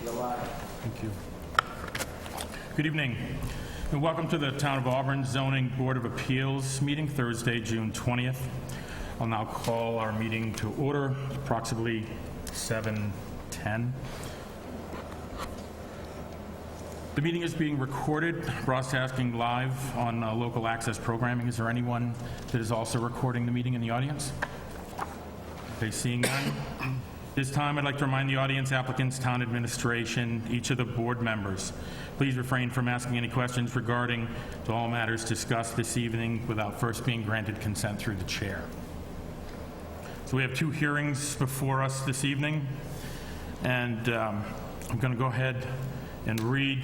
Thank you. Good evening, and welcome to the Town of Auburn Zoning Board of Appeals meeting, Thursday, June 20th. I'll now call our meeting to order, approximately 7:10. The meeting is being recorded, broadcasting live on local access programming. Is there anyone that is also recording the meeting in the audience? Okay, seeing none. This time, I'd like to remind the audience, applicants, town administration, each of the board members, please refrain from asking any questions regarding to all matters discussed this evening without first being granted consent through the chair. So we have two hearings before us this evening, and I'm going to go ahead and read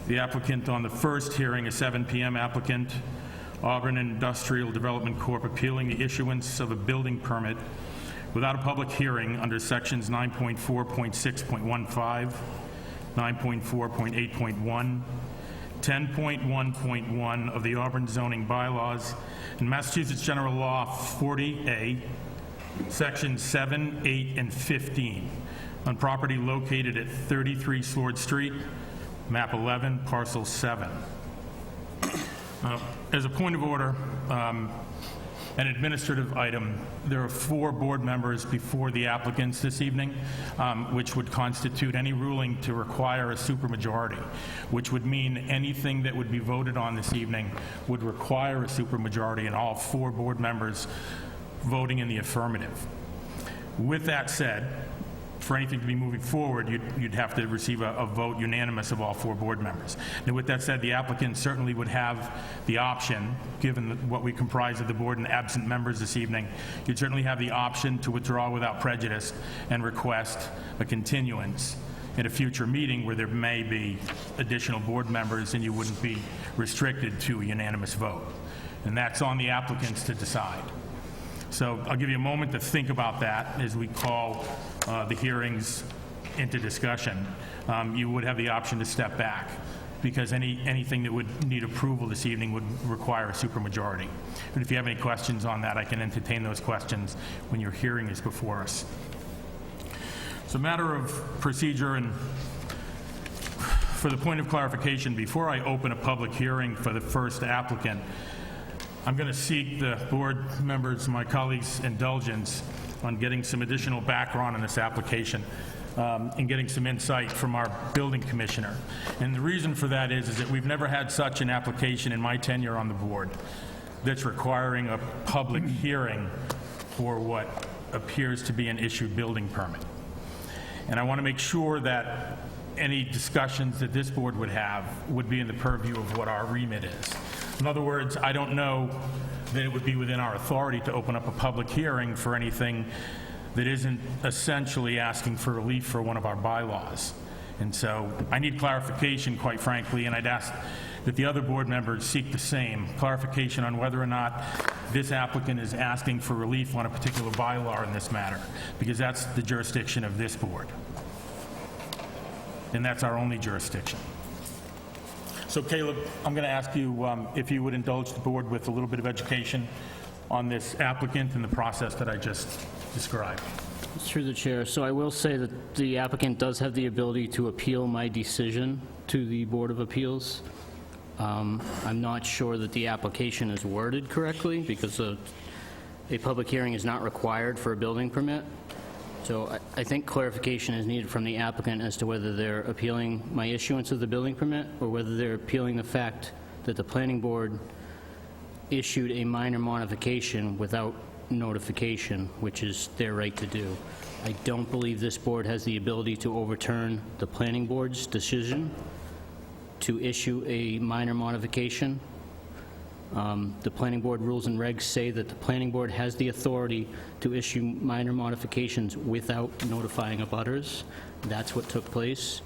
the applicant on the first hearing, a 7 p.m. applicant, Auburn Industrial Development Corp., appealing the issuance of a building permit without a public hearing under sections 9.4.6.15, 9.4.8.1, 10.1.1 of the Auburn zoning bylaws, and Massachusetts General Law 40A, sections 7, 8, and 15, on property located at 33 Sword Street, map 11, parcel 7. As a point of order, an administrative item, there are 4 board members before the applicants this evening, which would constitute any ruling to require a supermajority, which would mean anything that would be voted on this evening would require a supermajority and all 4 board members voting in the affirmative. With that said, for anything to be moving forward, you'd have to receive a vote unanimous of all 4 board members. And with that said, the applicant certainly would have the option, given what we comprise of the board and absent members this evening, you'd certainly have the option to withdraw without prejudice and request a continuance at a future meeting where there may be additional board members and you wouldn't be restricted to a unanimous vote. And that's on the applicants to decide. So I'll give you a moment to think about that as we call the hearings into discussion. You would have the option to step back because anything that would need approval this evening would require a supermajority. And if you have any questions on that, I can entertain those questions when your hearing is before us. It's a matter of procedure, and for the point of clarification, before I open a public hearing for the first applicant, I'm going to seek the board members, my colleagues' indulgence on getting some additional background on this application and getting some insight from our building commissioner. And the reason for that is that we've never had such an application in my tenure on the board that's requiring a public hearing for what appears to be an issued building permit. And I want to make sure that any discussions that this board would have would be in the purview of what our remit is. In other words, I don't know that it would be within our authority to open up a public hearing for anything that isn't essentially asking for relief for one of our bylaws. And so I need clarification, quite frankly, and I'd ask that the other board members seek the same clarification on whether or not this applicant is asking for relief on a particular bylaw in this matter, because that's the jurisdiction of this board. And that's our only jurisdiction. So Caleb, I'm going to ask you if you would indulge the board with a little bit of education on this applicant and the process that I just described. Through the chair. So I will say that the applicant does have the ability to appeal my decision to the Board of Appeals. I'm not sure that the application is worded correctly because a public hearing is not required for a building permit. So I think clarification is needed from the applicant as to whether they're appealing my issuance of the building permit or whether they're appealing the fact that the planning board issued a minor modification without notification, which is their right to do. I don't believe this board has the ability to overturn the planning board's decision to issue a minor modification. The planning board rules and regs say that the planning board has the authority to issue minor modifications without notifying abutters. That's what took place.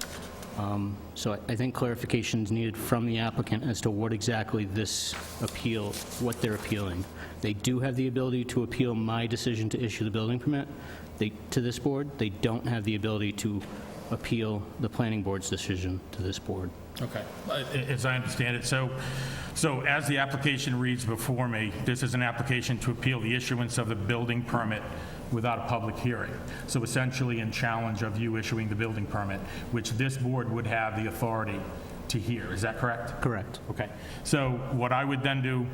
So I think clarification is needed from the applicant as to what exactly this appeal, what they're appealing. They do have the ability to appeal my decision to issue the building permit to this board. They don't have the ability to appeal the planning board's decision to this board. Okay, as I understand it, so as the application reads before me, this is an application to appeal the issuance of the building permit without a public hearing. So essentially in challenge of you issuing the building permit, which this board would have the authority to hear. Is that correct? Correct. Okay. So what I would then do,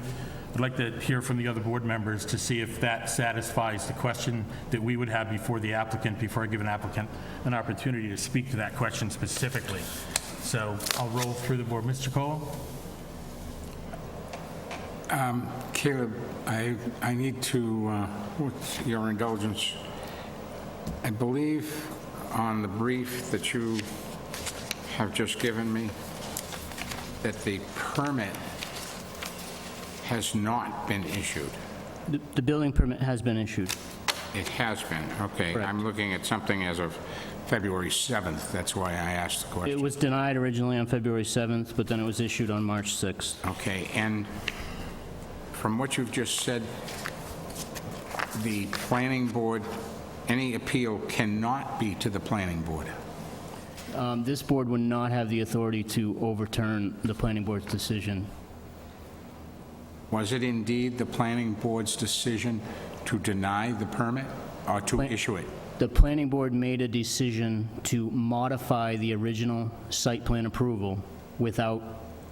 I'd like to hear from the other board members to see if that satisfies the question that we would have before the applicant, before I give an applicant an opportunity to speak to that question specifically. So I'll roll through the board. Mr. Cole? Caleb, I need to, with your indulgence, I believe on the brief that you have just given me, that the permit has not been issued. The building permit has been issued. It has been, okay. Correct. I'm looking at something as of February 7th, that's why I asked the It question. was denied originally on February 7th, but then it was issued on March 6th. Okay, and from what you've just said, the planning board, any appeal cannot be to the planning board. This board would not have the authority to overturn the planning board's decision. Was it indeed the planning board's decision to deny the permit or to issue it? The planning board made a decision to modify the original site plan approval without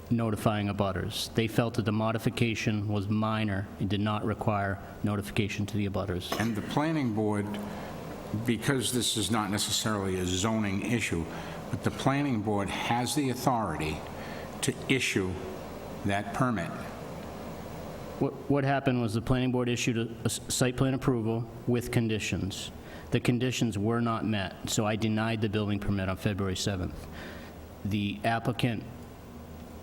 notifying abutters. They felt that the modification was minor and did not require notification to the abutters. And the planning board, because this is not necessarily a zoning issue, but the planning board has the authority to issue that permit. What happened was the planning board issued a site plan approval with conditions. The conditions were not met, so I denied the building permit on February 7th. The applicant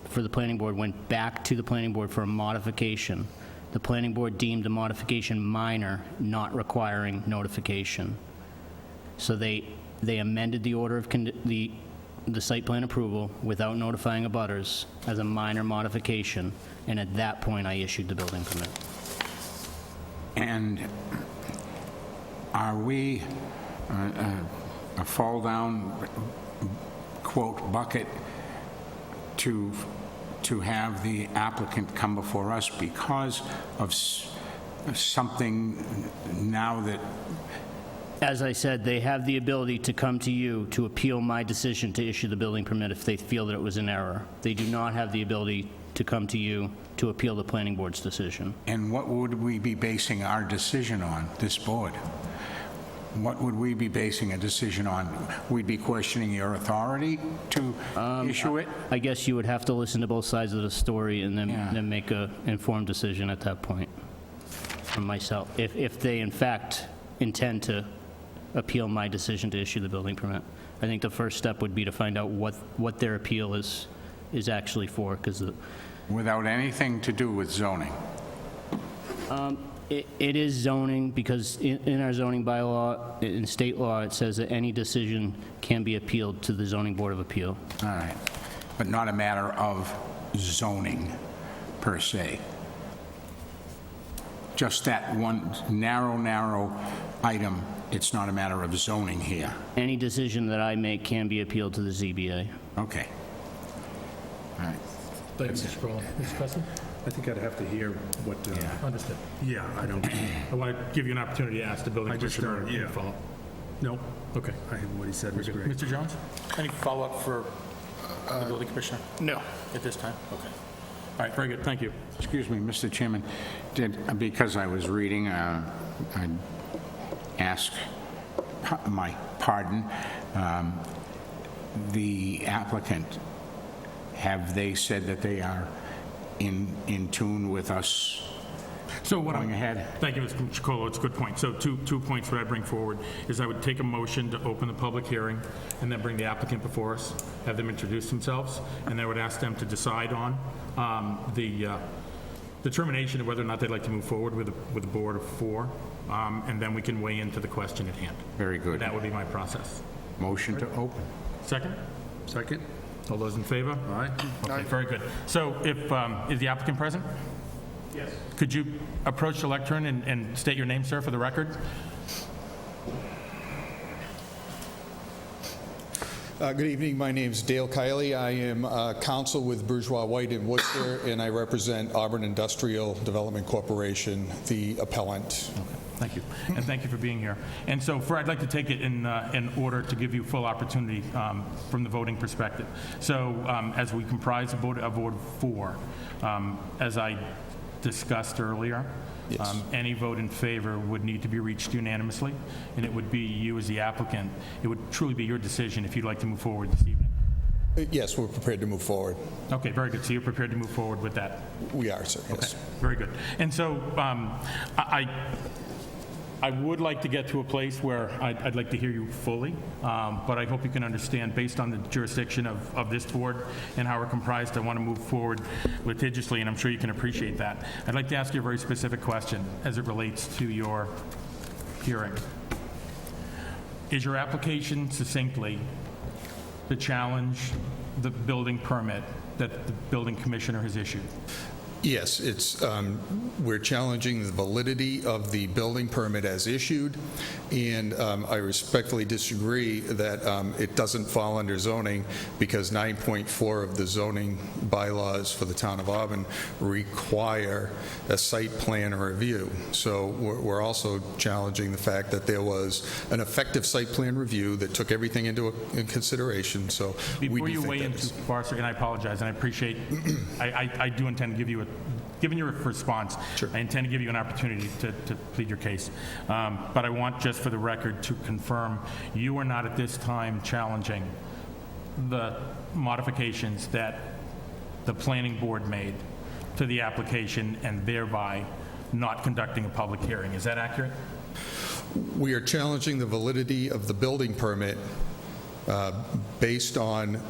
for the planning board went back to the planning board for a modification. The planning board deemed the modification minor, not requiring notification. So they amended the order of the site plan approval without notifying abutters as a minor modification, and at that point, I issued the building permit. And are we a fall-down, quote, bucket to have the applicant come before us because of something now that... As I said, they have the ability to come to you to appeal my decision to issue the building permit if they feel that it was an error. They do not have the ability to come to you to appeal the planning board's decision. And what would we be basing our decision on, this board? What would we be basing a decision on? We'd be questioning your authority to issue it? I guess you would have to listen to both sides of the story and Yeah. then make an informed decision at that point from myself, if they in fact intend to appeal my decision to issue the building permit. I think the first step would be to find out what their appeal is actually for, because Without anything to do with zoning? it is zoning, because in our zoning bylaw, in state law, it says that any decision can be appealed to the zoning board of appeal. All right. But not a matter of zoning, per se? Just that one narrow item, it's not a matter of zoning here? Any decision that I make can be appealed to the ZBA. Okay. All right. Thank you, Mr. Crowell. Mr. Preston? I think I'd have to hear what, Understood. yeah, I don't, I want to give you an opportunity to ask the building I just commissioner don't- any yeah. follow-up. no, Okay. what he said was great. Mr. Jones? Any follow-up for the building commissioner? No. At this time? Okay. All right, very good, thank you. Excuse me, Mr. Chairman, because I was reading, I ask my pardon, the applicant, have they said that they are in tune with us So what going ahead? Thank you, Mr. Chacolo, it's a good point. So two points that I bring forward is I would take a motion to open the public hearing and then bring the applicant before us, have them introduce themselves, and I would ask them to decide on the determination of whether or not they'd like to move forward with a board of four, and then we can weigh into the question at hand. Very good. That would be my process. Motion to open. Second? Second? All those in favor? All right. Okay, very good. So is the applicant present? Yes. Could you approach the lectern and state your name, sir, for the record? Good evening. My name's Dale Kiley. I am counsel with Bourgeois White in Worcester, and I represent Auburn Industrial Development Corporation, the appellant. Thank you, and thank you for being here. And so, I'd like to take it in order to give you full opportunity from the voting perspective. So, as we comprise a vote of 4, as I discussed earlier, Yes. Any vote in favor would need to be reached unanimously, and it would be you as the applicant. It would truly be your decision if you'd like to move forward this evening. Yes, we're prepared to move forward. Okay, very good. So you're prepared to move forward with that? We are, sir, Okay, yes. very good. And so I would like to get to a place where I'd like to hear you fully, but I hope you can understand, based on the jurisdiction of this board and how we're comprised, I want to move forward litigiously, and I'm sure you can appreciate that. I'd like to ask you a very specific question as it relates to your hearing. Is your application succinctly to challenge the building permit that the building commissioner has issued? Yes, we're challenging the validity of the building permit as issued, and I respectfully disagree that it doesn't fall under zoning, because 9.4 of the zoning bylaws for the town of Auburn require a site plan review. So we're also challenging the fact that there was an effective site plan review that took everything into consideration. So Before you weigh in too far, sir, and I apologize, and I appreciate, I do intend to give you given your response, Sure. I intend to give you an opportunity to plead your case. But I want, just for the record, to confirm you are not at this time challenging the modifications that the planning board made to the application and thereby not conducting a public hearing. Is that accurate? We are challenging the validity of the building permit based on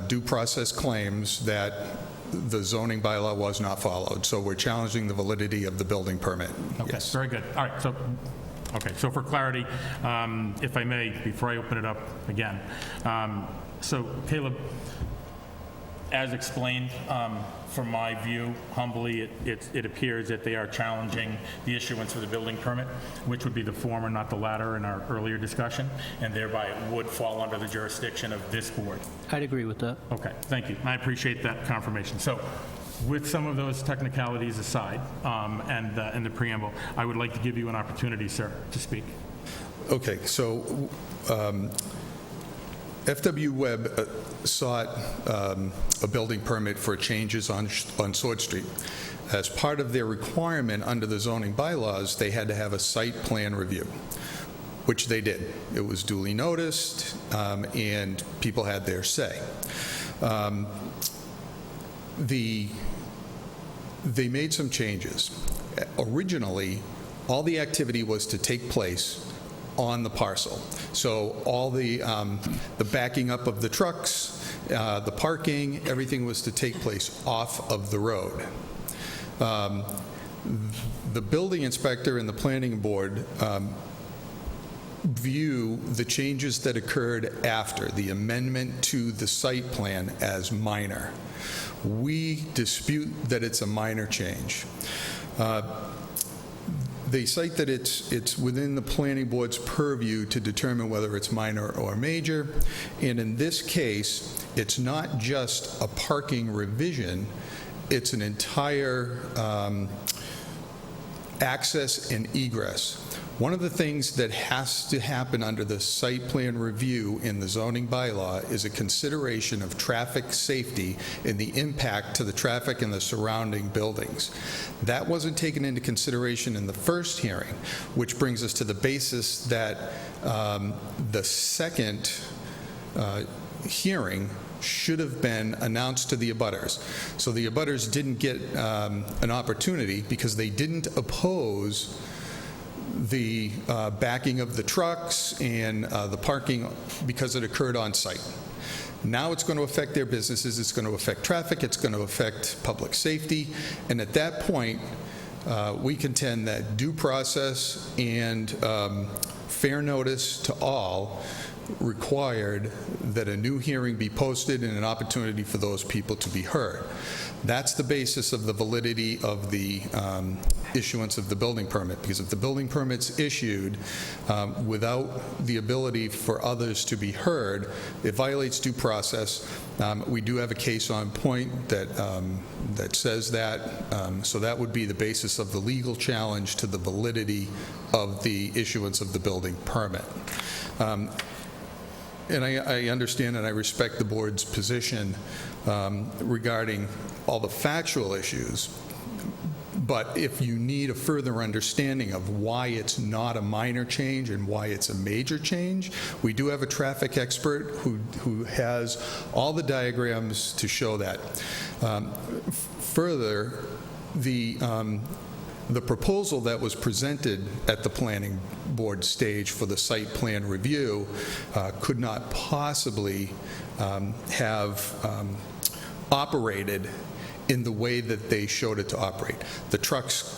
due process claims that the zoning bylaw was not followed. So we're challenging the validity of the building permit. Okay, Yes. very good. All right, so for clarity, if I may, before I open it up again, so Caleb, as explained, from my view, humbly, it appears that they are challenging the issuance of the building permit, which would be the former, not the latter, in our earlier discussion, and thereby it would fall under the jurisdiction of this board. I'd agree with that. Okay, thank you. I appreciate that confirmation. So, with some of those technicalities aside, and the preamble, I would like to give you an opportunity, sir, to speak. Okay, so FW Webb sought a building permit for changes on Sword Street. As part of their requirement under the zoning bylaws, they had to have a site plan review, which they did. It was duly noticed, and people had their say. They made some changes. Originally, all the activity was to take place on the parcel. So all the backing up of the trucks, the parking, everything was to take place off of the road. The building inspector and the planning board view the changes that occurred after the amendment to the site plan as minor. We dispute that it's a minor change. They cite that it's within the planning board's purview to determine whether it's minor or major, and in this case, it's not just a parking revision, it's an entire access and egress. One of the things that has to happen under the site plan review in the zoning bylaw is a consideration of traffic safety and the impact to the traffic in the surrounding buildings. That wasn't taken into consideration in the first hearing, which brings us to the basis that the second hearing should have been announced to the abutters. So the abutters didn't get an opportunity because they didn't oppose the backing of the trucks and the parking because it occurred on site. Now it's going to affect their businesses, it's going to affect traffic, it's going to affect public safety, and at that point, we contend that due process and fair notice to all required that a new hearing be posted and an opportunity for those people to be heard. That's the basis of the validity of the issuance of the building permit, because if the building permit's issued without the ability for others to be heard, it violates due process. We do have a case on point that says that, so that would be the basis of the legal challenge to the validity of the issuance of the building permit. And I understand and I respect the board's position regarding all the factual issues, but if you need a further understanding of why it's not a minor change and why it's a major change, we do have a traffic expert who has all the diagrams to show that. Further, the proposal that was presented at the planning board stage for the site plan review could not possibly have operated in the way that they showed it to operate. The trucks,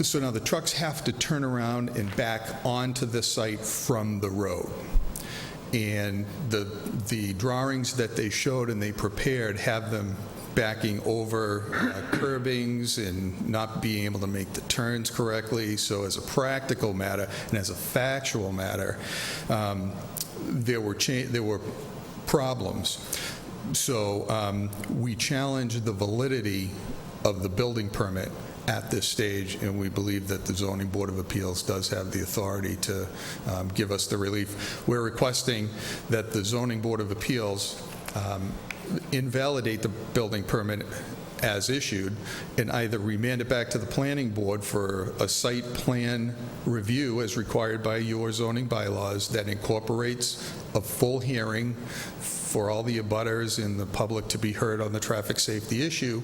so now the trucks have to turn around and back onto the site from the road. And the drawings that they showed and they prepared have them backing over curbings and not being able to make the turns correctly. So as a practical matter and as a factual matter, there were problems. So we challenged the validity of the building permit at this stage, and we believe that the Zoning Board of Appeals does have the authority to give us the relief. We're requesting that the Zoning Board of Appeals invalidate the building permit as issued and either remand it back to the planning board for a site plan review as required by your zoning bylaws that incorporates a full hearing for all the abutters and the public to be heard on the traffic safety issue.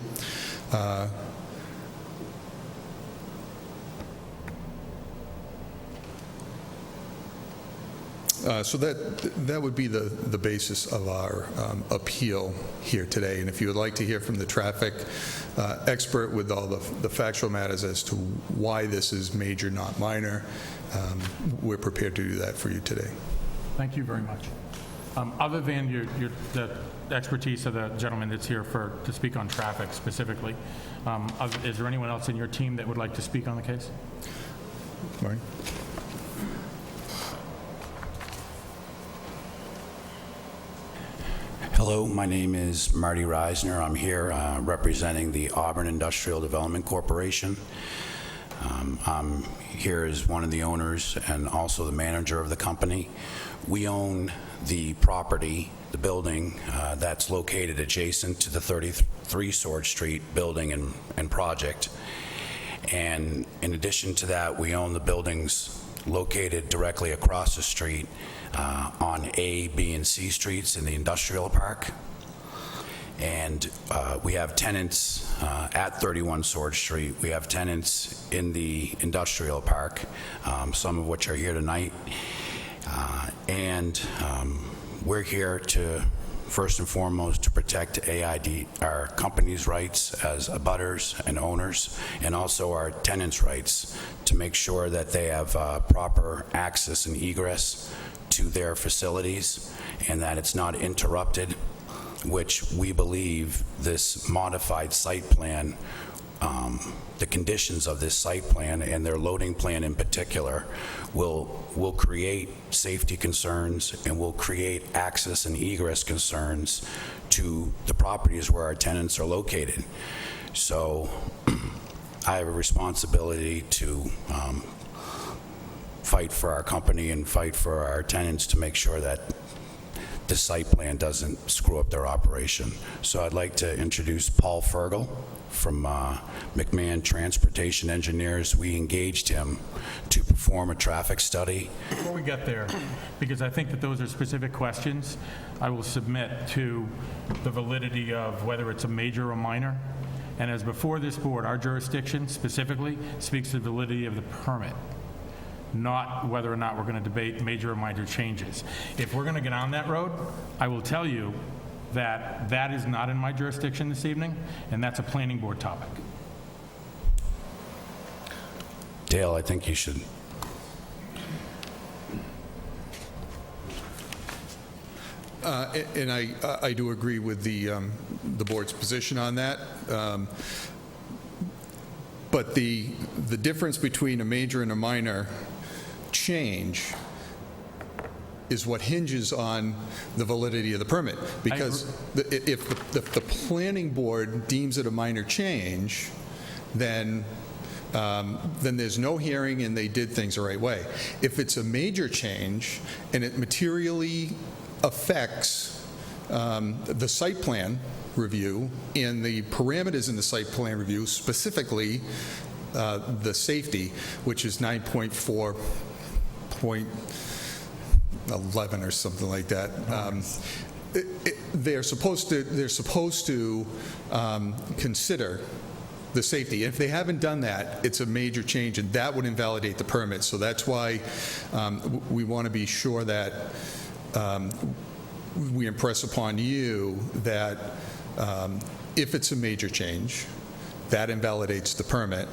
So that would be the basis of our appeal here today. And if you would like to hear from the traffic expert with all the factual matters as to why this is major, not minor, we're prepared to do that for you today. Thank you very much. Other than the expertise of the gentleman that's here to speak on traffic specifically, is there anyone else in your team that would like to speak on the case? Marty? Hello, my name is Marty Reisner. I'm here representing the Auburn Industrial Development Corporation. I'm here as one of the owners and also the manager of the company. We own the property, the building that's located adjacent to the 33 Sword Street building and project. And in addition to that, we own the buildings located directly across the street on A, B, and C streets in the industrial park. And we have tenants at 31 Sword Street. We have tenants in the industrial park, some of which are here tonight. And we're here to, first and foremost, to protect AID, our company's rights as abutters and owners, and also our tenants' rights to make sure that they have proper access and egress to their facilities and that it's not interrupted, which we believe this modified site plan, the conditions of this site plan and their loading plan in particular will create safety concerns and will create access and egress concerns to the properties where our tenants are located. So I have a responsibility to fight for our company and fight for our tenants to make sure that the site plan doesn't screw up their operation. So I'd like to introduce Paul Fergal from McMahon Transportation Engineers. We engaged him to perform a traffic study. Before we get there, because I think that those are specific questions, I will submit to the validity of whether it's a major or minor. And as before this board, our jurisdiction specifically speaks to the validity of the permit, not whether or not we're going to debate major or minor changes. If we're going to get on that road, I will tell you that that is not in my jurisdiction this evening, and that's a planning board topic. Dale, I think you should. And I do agree with the board's position on that. But the difference between a major and a minor change is what hinges on the validity of the permit. Because if the planning board deems it a minor change, then there's no hearing and they did things the right way. If it's a major change and it materially affects the site plan review and the parameters in the site plan review, specifically the safety, which is 9.4.11 or something like that. They're supposed to consider the safety. If they haven't done that, it's a major change, and that would invalidate the permit. So that's why we want to be sure that we impress upon you that if it's a major change, that invalidates the permit,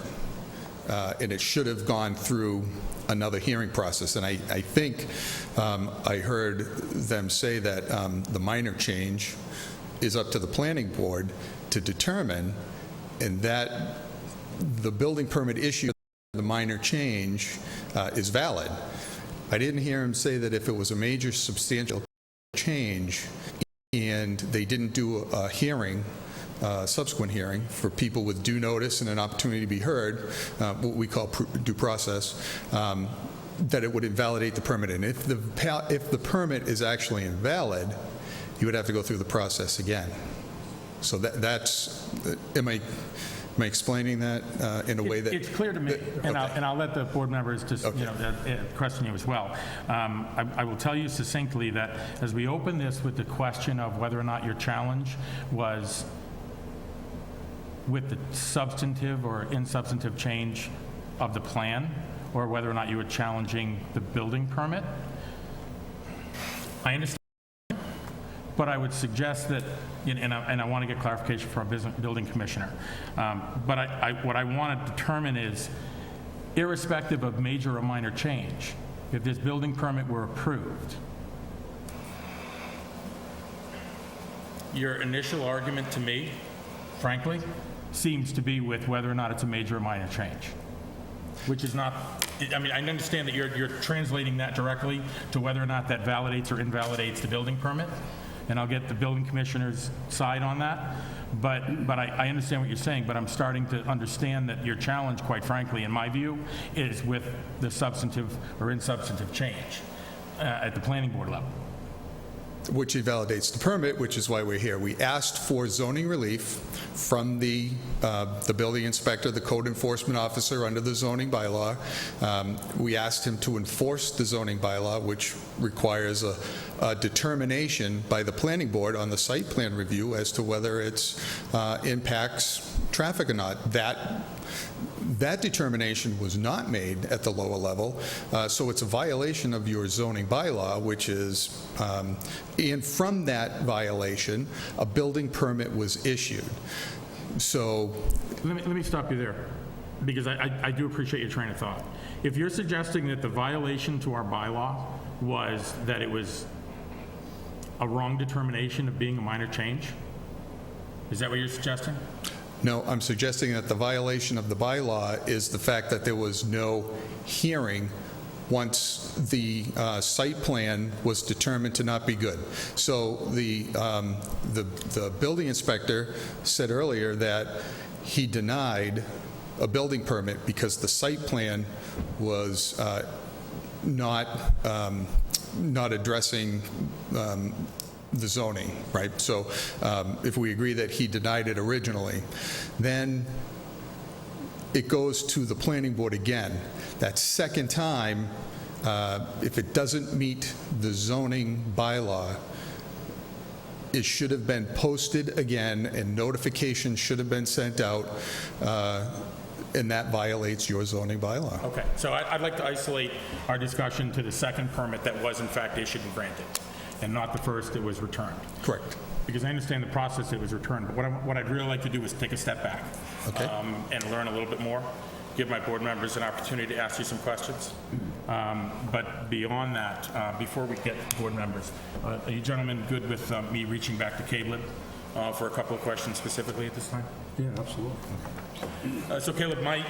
and it should have gone through another hearing process. And I think I heard them say that the minor change is up to the planning board to determine, and that the building permit issue, the minor change, is valid. I didn't hear him say that if it was a major substantial change and they didn't do a hearing, subsequent hearing for people with due notice and an opportunity to be heard, what we call due process, that it would invalidate the permit. And if the permit is actually invalid, you would have to go through the process again. So that's, am I explaining that in a way that... It's clear to me, and I'll let the board members just, question you as well. I will tell you succinctly that as we open this with the question of whether or not your challenge was with the substantive or insubstantive change of the plan, or whether or not you were challenging the building permit, I understand. But I would suggest that, and I want to get clarification from our building commissioner, but what I want to determine is, irrespective of major or minor change, if this building permit were approved, your initial argument to me, frankly, seems to be with whether or not it's a major or minor change, which is not, I mean, I understand that you're translating that directly to whether or not that validates or invalidates the building permit, and I'll get the building commissioner's side on that. But I understand what you're saying, but I'm starting to understand that your challenge, quite frankly, in my view, is with the substantive or insubstantive change at the planning board level. Which invalidates the permit, which is why we're here. We asked for zoning relief from the building inspector, the code enforcement officer under the zoning bylaw. We asked him to enforce the zoning bylaw, which requires a determination by the planning board on the site plan review as to whether it impacts traffic or not. That determination was not made at the lower level, so it's a violation of your zoning bylaw, which is, and from that violation, a building permit was issued. So Let me stop you there, because I do appreciate your train of thought. If you're suggesting that the violation to our bylaw was that it was a wrong determination of being a minor change, is that what you're suggesting? no, I'm suggesting that the violation of the bylaw is the fact that there was no hearing once the site plan was determined to not be good. So the building inspector said earlier that he denied a building permit because the site plan was not addressing the zoning, right? So if we agree that he denied it originally, then it goes to the planning board again. That second time, if it doesn't meet the zoning bylaw, it should have been posted again and notification should have been sent out, and that violates your zoning bylaw. Okay, so I'd like to isolate our discussion to the second permit that was in fact issued and granted, and not the first that was returned. Correct. Because I understand the process it was returned, but what I'd really like to do is take a step back. Okay. And learn a little bit more, give my board members an opportunity to ask you some questions. But beyond that, before we get to board members, are you gentlemen good with me reaching back to Caleb for a couple of questions specifically at this time? Yeah, absolutely. So Caleb, my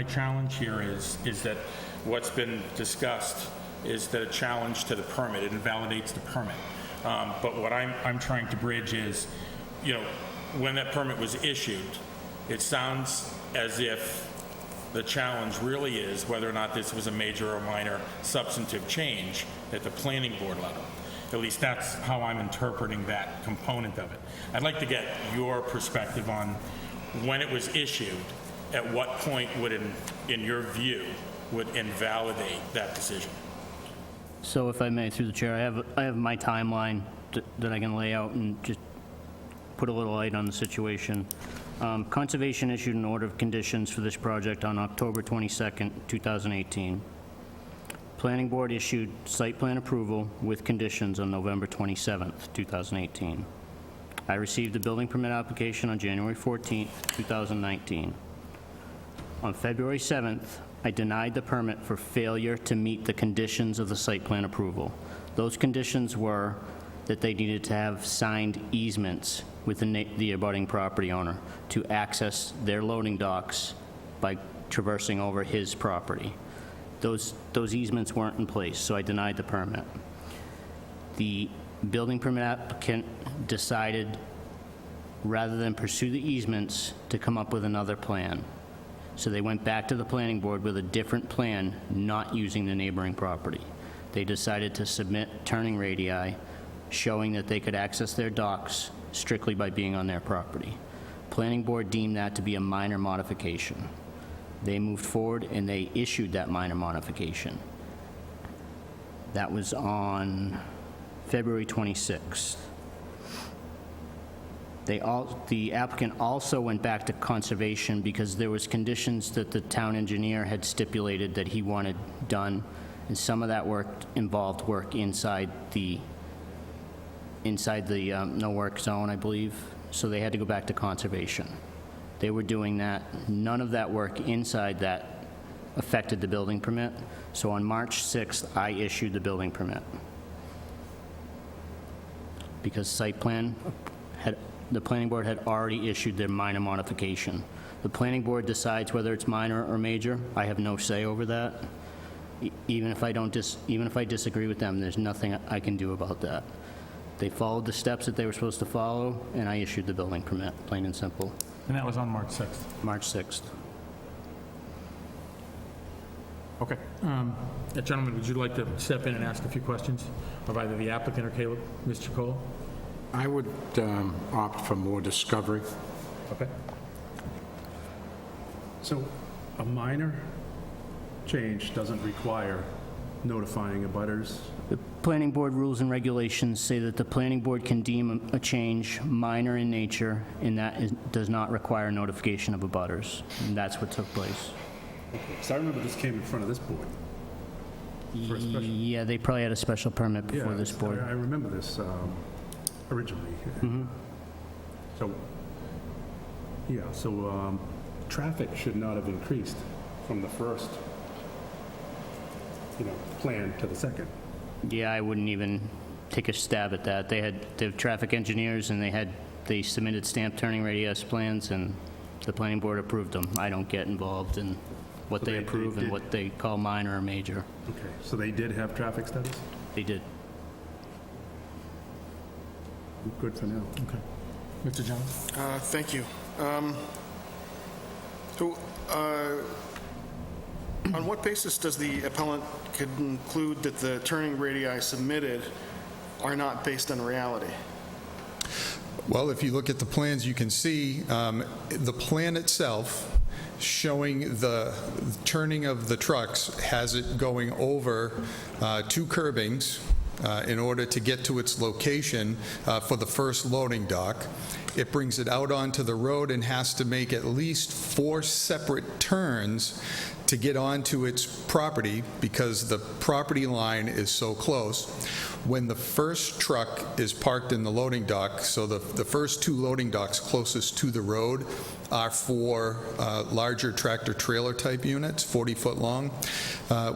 challenge here is that what's been discussed is that a challenge to the permit, it invalidates the permit. But what I'm trying to bridge is, you know, when that permit was issued, it sounds as if the challenge really is whether or not this was a major or minor substantive change at the planning board level. At least that's how I'm interpreting that component of it. I'd like to get your perspective on when it was issued, at what point would, in your view, would invalidate that decision? So if I may, through the chair, I have my timeline that I can lay out and just put a little light on the situation. Conservation issued an order of conditions for this project on October 22nd, 2018. Planning Board issued site plan approval with conditions on November 27th, 2018. I received the building permit application on January 14th, 2019. On February 7th, I denied the permit for failure to meet the conditions of the site plan approval. Those conditions were that they needed to have signed easements with the abutting property owner to access their loading docks by traversing over his property. Those easements weren't in place, so I denied the permit. The building permit applicant decided, rather than pursue the easements, to come up with another plan. So they went back to the planning board with a different plan, not using the neighboring property. They decided to submit turning radii showing that they could access their docks strictly by being on their property. Planning board deemed that to be a minor modification. They moved forward and they issued that minor modification. That was on February 26th. The applicant also went back to conservation because there was conditions that the town engineer had stipulated that he wanted done, and some of that work involved work inside the no-work zone, I believe, so they had to go back to conservation. They were doing that. None of that work inside that affected the building permit, so on March 6th, I issued the building permit. Because the planning board had already issued their minor modification. The planning board decides whether it's minor or major. I have no say over that. Even if I disagree with them, there's nothing I can do about that. They followed the steps that they were supposed to follow, and I issued the building permit, plain and simple, And that was on March 6th. March 6th. Okay. Gentlemen, would you like to step in and ask a few questions of either the applicant or Caleb? Mr. Cole? I would opt for more discovery. Okay. So a minor change doesn't require notifying abutters? The planning board rules and regulations say that the planning board can deem a change minor in nature, and that does not require notification of abutters. And that's what took place. Because I remember this came in front of this board. For a special- Yeah, they probably had a special permit before Yeah, this board. I remember this originally. So, yeah, so traffic should not have increased from the first, plan to the second. Yeah, I wouldn't even take a stab at that. They have traffic engineers, and they submitted stamped turning radius plans, and the planning board approved them. I don't get involved in what So they they approve and did- what they call minor or major. Okay, so they did have traffic studies? They did. Good for now. Okay. Mr. Jones? Thank you. So, on what basis does the appellant conclude that the turning radii submitted are not based on reality? Well, if you look at the plans, you can see the plan itself showing the turning of the trucks has it going over two curbings in order to get to its location for the first loading dock. it brings it out onto the road and has to make at least 4 separate turns to get onto its property because the property line is so close. When the first truck is parked in the loading dock, so the first 2 loading docks closest to the road are for larger tractor-trailer type units, 40-foot long.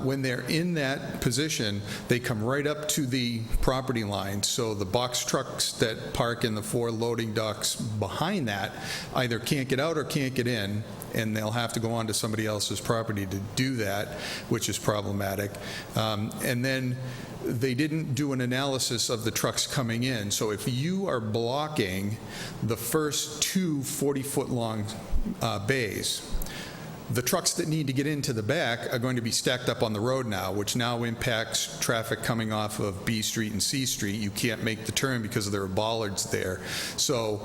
When they're in that position, they come right up to the property line, so the box trucks that park in the 4 loading docks behind that either can't get out or can't get in, and they'll have to go onto somebody else's property to do that, which is problematic. And then they didn't do an analysis of the trucks coming in. So if you are blocking the first 2 40-foot long bays, the trucks that need to get into the back are going to be stacked up on the road now, which now impacts traffic coming off of B Street and C Street. You can't make the turn because there are bollards there. So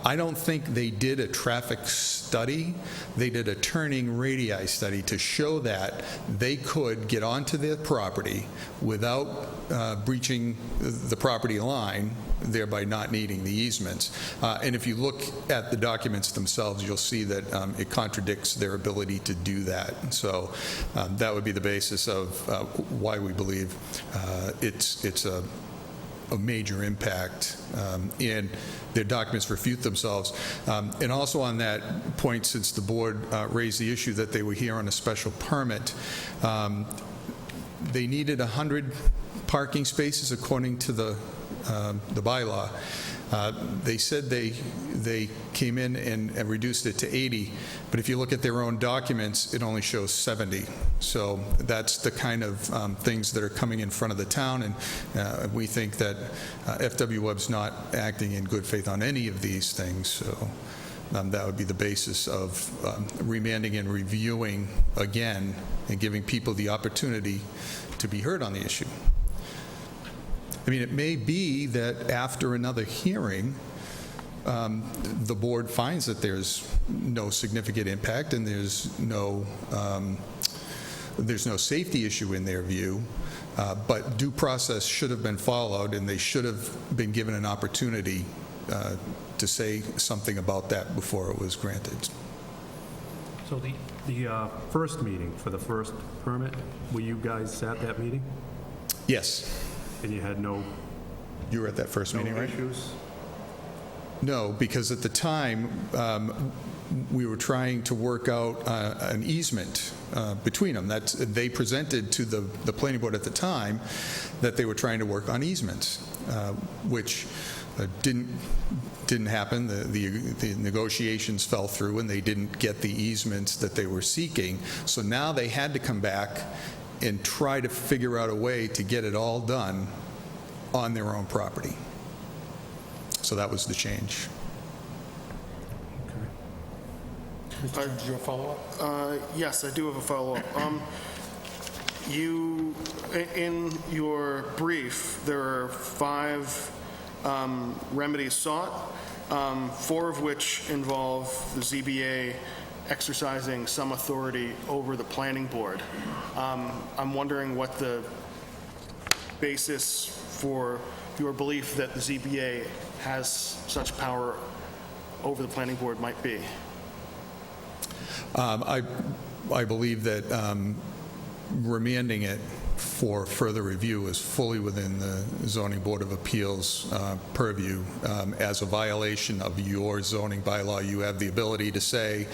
I don't think they did a traffic study. They did a turning radii study to show that they could get onto their property without breaching the property line, thereby not needing the easements. And if you look at the documents themselves, you'll see that it contradicts their ability to do that. So that would be the basis of why we believe it's a major impact, and their documents refute themselves. And also on that point, since the board raised the issue that they were here on a special permit, they needed 100 parking spaces according to the bylaw. They said they came in and reduced it to 80, but if you look at their own documents, it only shows 70. So that's the kind of things that are coming in front of the town, and we think that FWWeb's not acting in good faith on any of these things. So that would be the basis of remanding and reviewing again and giving people the opportunity to be heard on the issue. I mean, it may be that after another hearing, the board finds that there's no significant impact and there's no safety issue in their view, but due process should have been followed, and they should have been given an opportunity to say something about that before it was granted. So the first meeting for the first permit, were you guys at that meeting? Yes. And you had no You were at that first meeting, right? issues? No, because at the time, we were trying to work out an easement between them. They presented to the planning board at the time that they were trying to work on easements, which didn't happen. The negotiations fell through, and they didn't get the easements that they were seeking. So now they had to come back and try to figure out a way to get it all done on their own property. So that was the change. Mr. Chairman, do you have a follow-up? Yes, I do have a follow-up. You, in your brief, there are 5 remedies sought, 4 of which involve the ZBA exercising some authority over the planning board. I'm wondering what the basis for your belief that the ZBA has such power over the planning board might be. I believe that remanding it for further review is fully within the Zoning Board of Appeals purview. As a violation of your zoning bylaw, you have the ability to say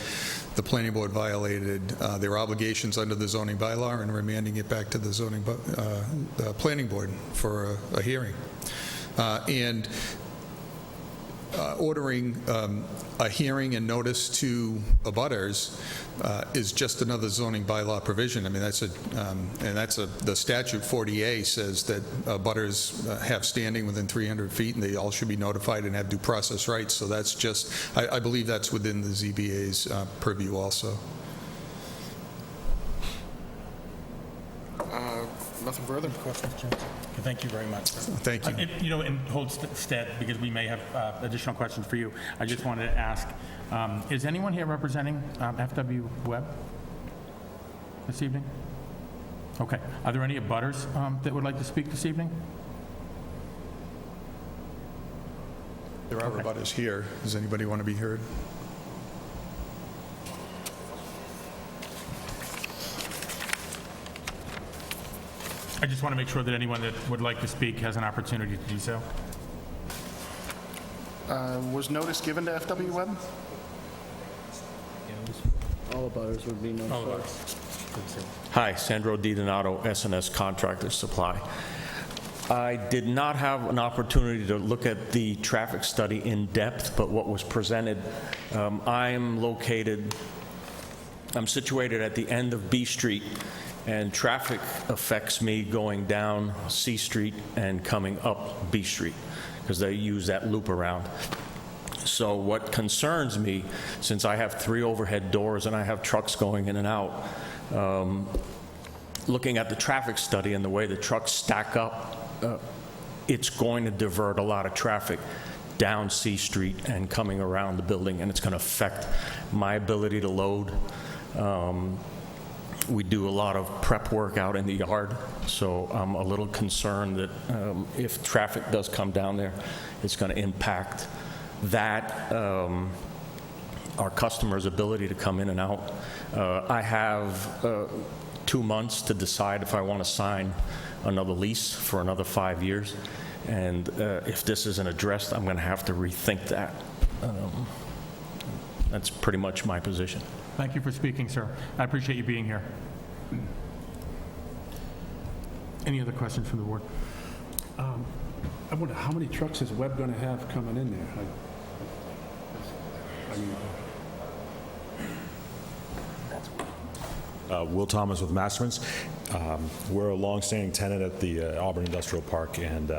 the planning board violated their obligations under the zoning bylaw and remanding it back to the planning board for a hearing. And ordering a hearing and notice to abutters is just another zoning bylaw provision. I mean, the statute 40A says that abutters have standing within 300 feet, and they all should be notified and have due process rights. So that's just, I believe that's within the ZBA's purview also. Nothing further? Thank you very much. Thank you. And hold stead, because we may have additional questions for you. I just wanted to ask, is anyone here representing FWWeb this evening? Okay. Are there any abutters that would like to speak this evening? There are abutters here. Does anybody want to be heard? I just want to make sure that anyone that would like to speak has an opportunity to do so. Was notice given to FW Webb? All abutters would be notified. Hi, Sandro DiDonato, S&S Contractor Supply. I did not have an opportunity to look at the traffic study in depth, but what was presented, I'm situated at the end of B Street, and traffic affects me going down C Street and coming up B Street, because they use that loop around. So what concerns me, since I have 3 overhead doors and I have trucks going in and out, looking at the traffic study and the way the trucks stack up, it's going to divert a lot of traffic down C Street and coming around the building, and it's going to affect my ability to load. We do a lot of prep work out in the yard, so I'm a little concerned that if traffic does come down there, it's going to impact that, our customers' ability to come in and out. I have 2 months to decide if I want to sign another lease for another 5 years, and if this isn't addressed, I'm going to have to rethink that. That's pretty much my position. Thank you for speaking, sir. I appreciate you being here. Any other questions from the board? I wonder, how many trucks is Webb going to have coming in there? I mean, Will Thomas with Masterman's. We're a long-standing tenant at the Auburn Industrial Park, and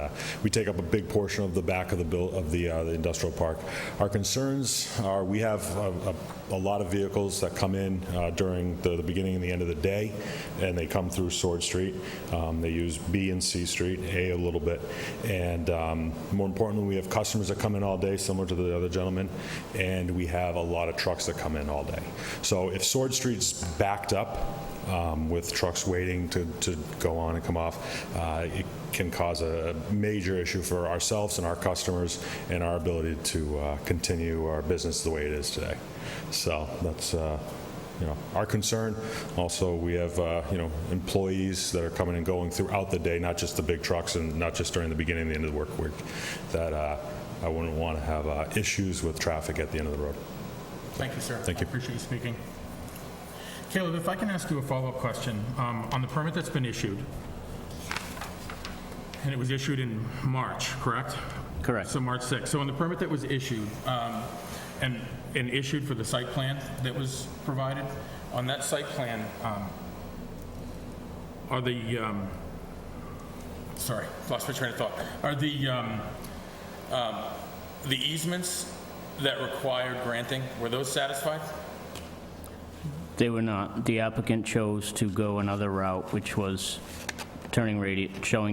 we take up a big portion of the back of the industrial park. Our concerns are we have a lot of vehicles that come in during the beginning and the end of the day, and they come through Sword Street. They use B and C Street, A a little bit, and more importantly, we have customers that come in all day, similar to the other gentleman, and we have a lot of trucks that come in all day. So if Sword Street's backed up, with trucks waiting to go on and come off, it can cause a major issue for ourselves and our customers and our ability to continue our business the way it is today. So that's our concern. Also, we have employees that are coming and going throughout the day, not just the big trucks and not just during the beginning and the end of the work week, that I wouldn't want to have issues with traffic at the end of the road. Thank you, sir. Thank you. I appreciate you speaking. Caleb, if I can ask you a follow-up question. On the permit that's been issued, and it was issued in March, correct? Correct. So March 6th. So on the permit that was issued, and issued for the site plan that was provided, on that site plan, are the, sorry, lost my train of thought. Are the easements that required granting, were those satisfied? They were not. The applicant chose to go another route, which was showing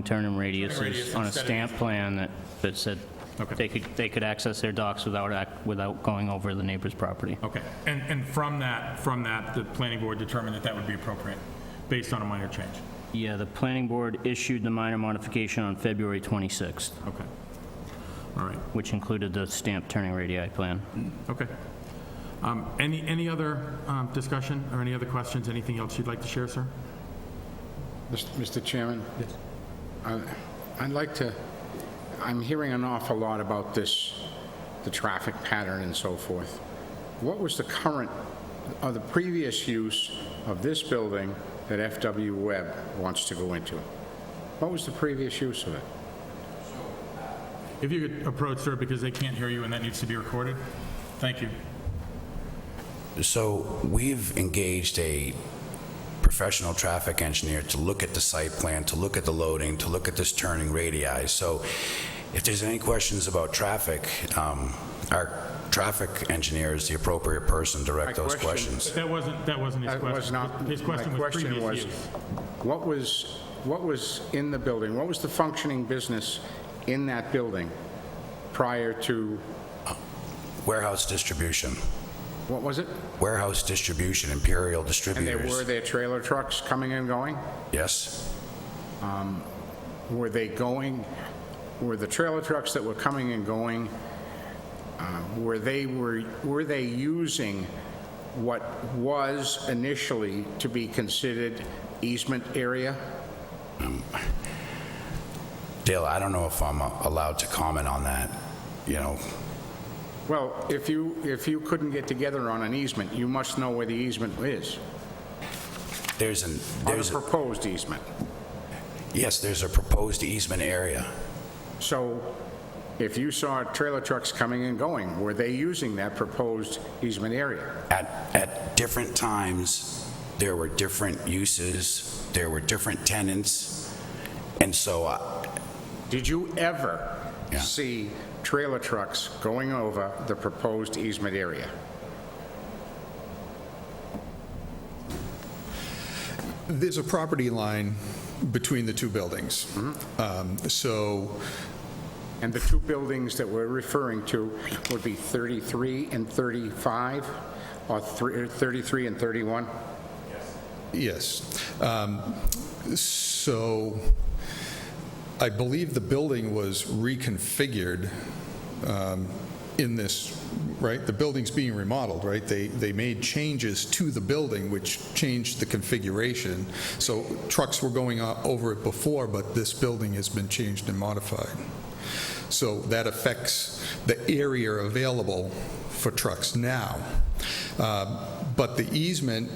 turning radius radiuses on a instead of stamp plan that said Okay. they could access their docks without going over the neighbor's property. Okay, and from that, the planning board determined that that would be appropriate, based on a minor change? Yeah, the planning board issued the minor modification on February 26th, Okay, all right, which included the stamped turning radii plan. okay. Any other discussion or any other questions, anything else you'd like to share, sir? Mr. Chairman? Yes. I'd like to, I'm hearing an awful lot about this, the traffic pattern and so forth. What was the current, or the previous use of this building that FW Webb wants to go into? What was the previous use of it? If you could approach, sir, because they can't hear you and that needs to be recorded. Thank you. So we've engaged a professional traffic engineer to look at the site plan, to look at the loading, to look at this turning radii. So if there's any questions about traffic, our traffic engineer is the appropriate person to direct those questions. That wasn't his question. Was not, His question my was question previous was, use. what was in the building? What was the functioning business in that building prior to, Warehouse distribution. what was it? Warehouse distribution, Imperial And Distributors. were there trailer trucks coming and going? Yes. Were the trailer trucks that were coming and going were they using what was initially to be considered easement area? Dale, I don't know if I'm allowed to comment on that, you know. Well, if you couldn't get together on an easement, you must know where the easement is. There's A proposed easement. yes, there's a proposed easement area. So if you saw trailer trucks coming and going, were they using that proposed easement area? At different times, there were different uses, there were different tenants, and so, Did you ever Yeah. see trailer trucks going over the proposed easement area? There's a property line between the two buildings. So And the two buildings that we're referring to would be 33 and 35, or 33 and 31? yes. So I believe the building was reconfigured in this, right? The building's being remodeled, right? They made changes to the building, which changed the configuration. So trucks were going over it before, but this building has been changed and modified. So that affects the area available for trucks now. But the easement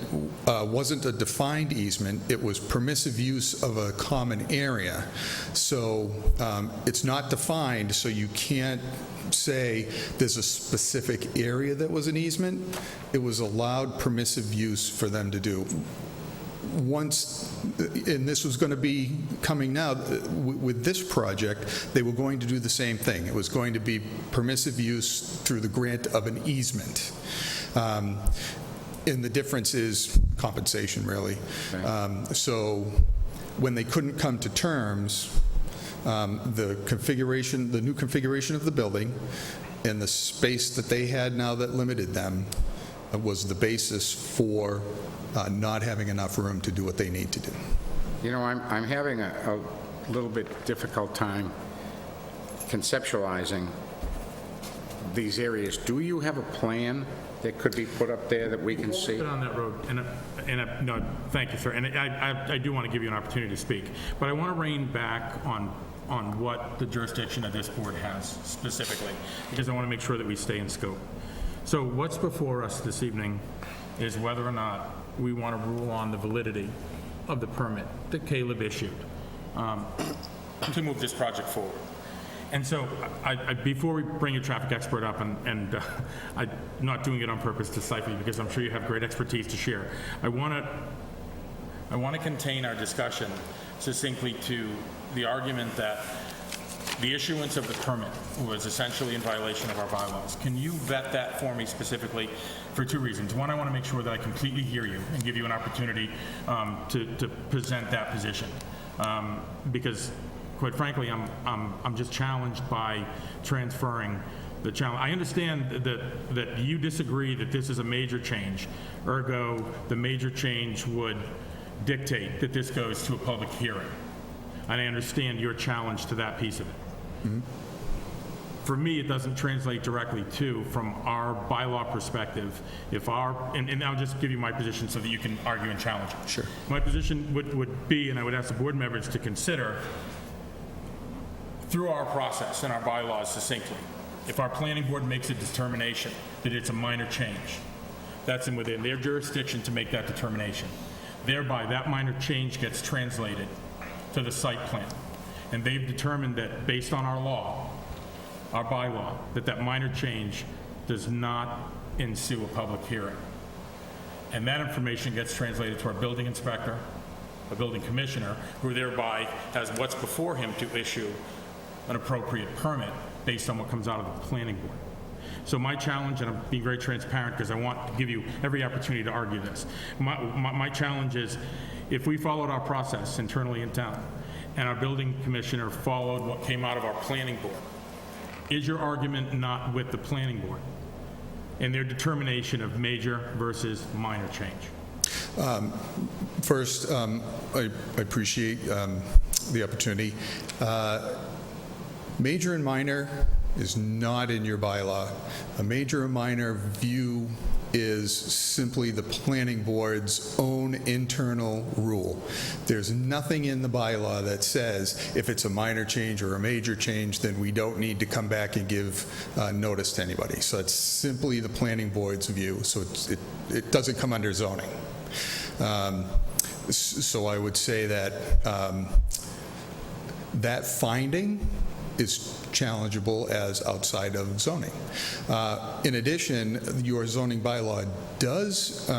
wasn't a defined easement, it was permissive use of a common area. So it's not defined, so you can't say there's a specific area that was an easement. It was allowed permissive use for them to do. Once, and this was going to be coming now, with this project, they were going to do the same thing. It was going to be permissive use through the grant of an easement. And the difference is compensation, really. So when they couldn't come to terms, the new configuration of the building and the space that they had now that limited them was the basis for not having enough room to do what they need to do. You know, I'm having a little bit difficult time conceptualizing these areas. Do you have a plan that could be put up there that we can see? Been on that road, no, thank you, sir. And I do want to give you an opportunity to speak, but I want to rein back on what the jurisdiction of this board has specifically, because I want to make sure that we stay in scope. So what's before us this evening is whether or not we want to rule on the validity of the permit that Caleb issued to move this project forward. And so, before we bring a traffic expert up, and I'm not doing it on purpose to stifle you, because I'm sure you have great expertise to share, I want to contain our discussion succinctly to the argument that the issuance of the permit was essentially in violation of our bylaws. Can you vet that for me specifically for two reasons? One, I want to make sure that I completely hear you and give you an opportunity to present that position, because quite frankly, I'm just challenged by transferring the challenge. I understand that you disagree that this is a major change, ergo the major change would dictate that this goes to a public hearing. And I understand your challenge to that piece of it. Mm-hmm. For me, it doesn't translate directly to, from our bylaw perspective, if and I'll just give you my position so that you can argue and challenge it. Sure. My position would be, and I would ask the board members to consider, through our process and our bylaws succinctly, if our planning board makes a determination that it's a minor change, that's within their jurisdiction to make that determination. Thereby, that minor change gets translated to the site plan. And they've determined that, based on our law, our bylaw, that minor change does not ensue a public hearing. And that information gets translated to our building inspector, a building commissioner, who thereby has what's before him to issue an appropriate permit based on what comes out of the planning board. So my challenge, and I'm being very transparent because I want to give you every opportunity to argue this, my challenge is, if we followed our process internally in town and our building commissioner followed what came out of our planning board, is your argument not with the planning board in their determination of major versus minor change? First, I appreciate the opportunity. Major and minor is not in your bylaw. A major or minor view is simply the planning board's own internal rule. There's nothing in the bylaw that says if it's a minor change or a major change, then we don't need to come back and give notice to anybody. So it's simply the planning board's view. So it doesn't come under zoning. So I would say that that finding is challengeable as outside of zoning. In addition, your zoning bylaw does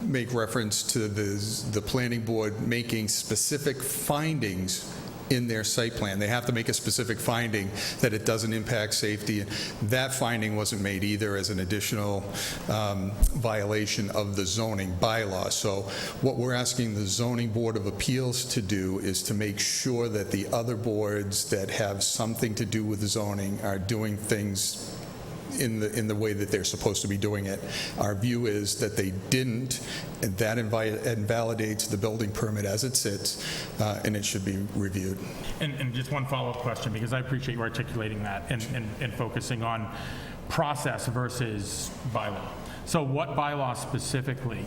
make reference to the planning board making specific findings in their site plan. They have to make a specific finding that it doesn't impact safety. That finding wasn't made either as an additional violation of the zoning bylaw. So what we're asking the Zoning Board of Appeals to do is to make sure that the other boards that have something to do with zoning are doing things in the way that they're supposed to be doing it. Our view is that they didn't, and that invalidates the building permit as it sits, and it should be reviewed. And just one follow-up question, because I appreciate you articulating that and focusing on process versus bylaw. So what bylaw specifically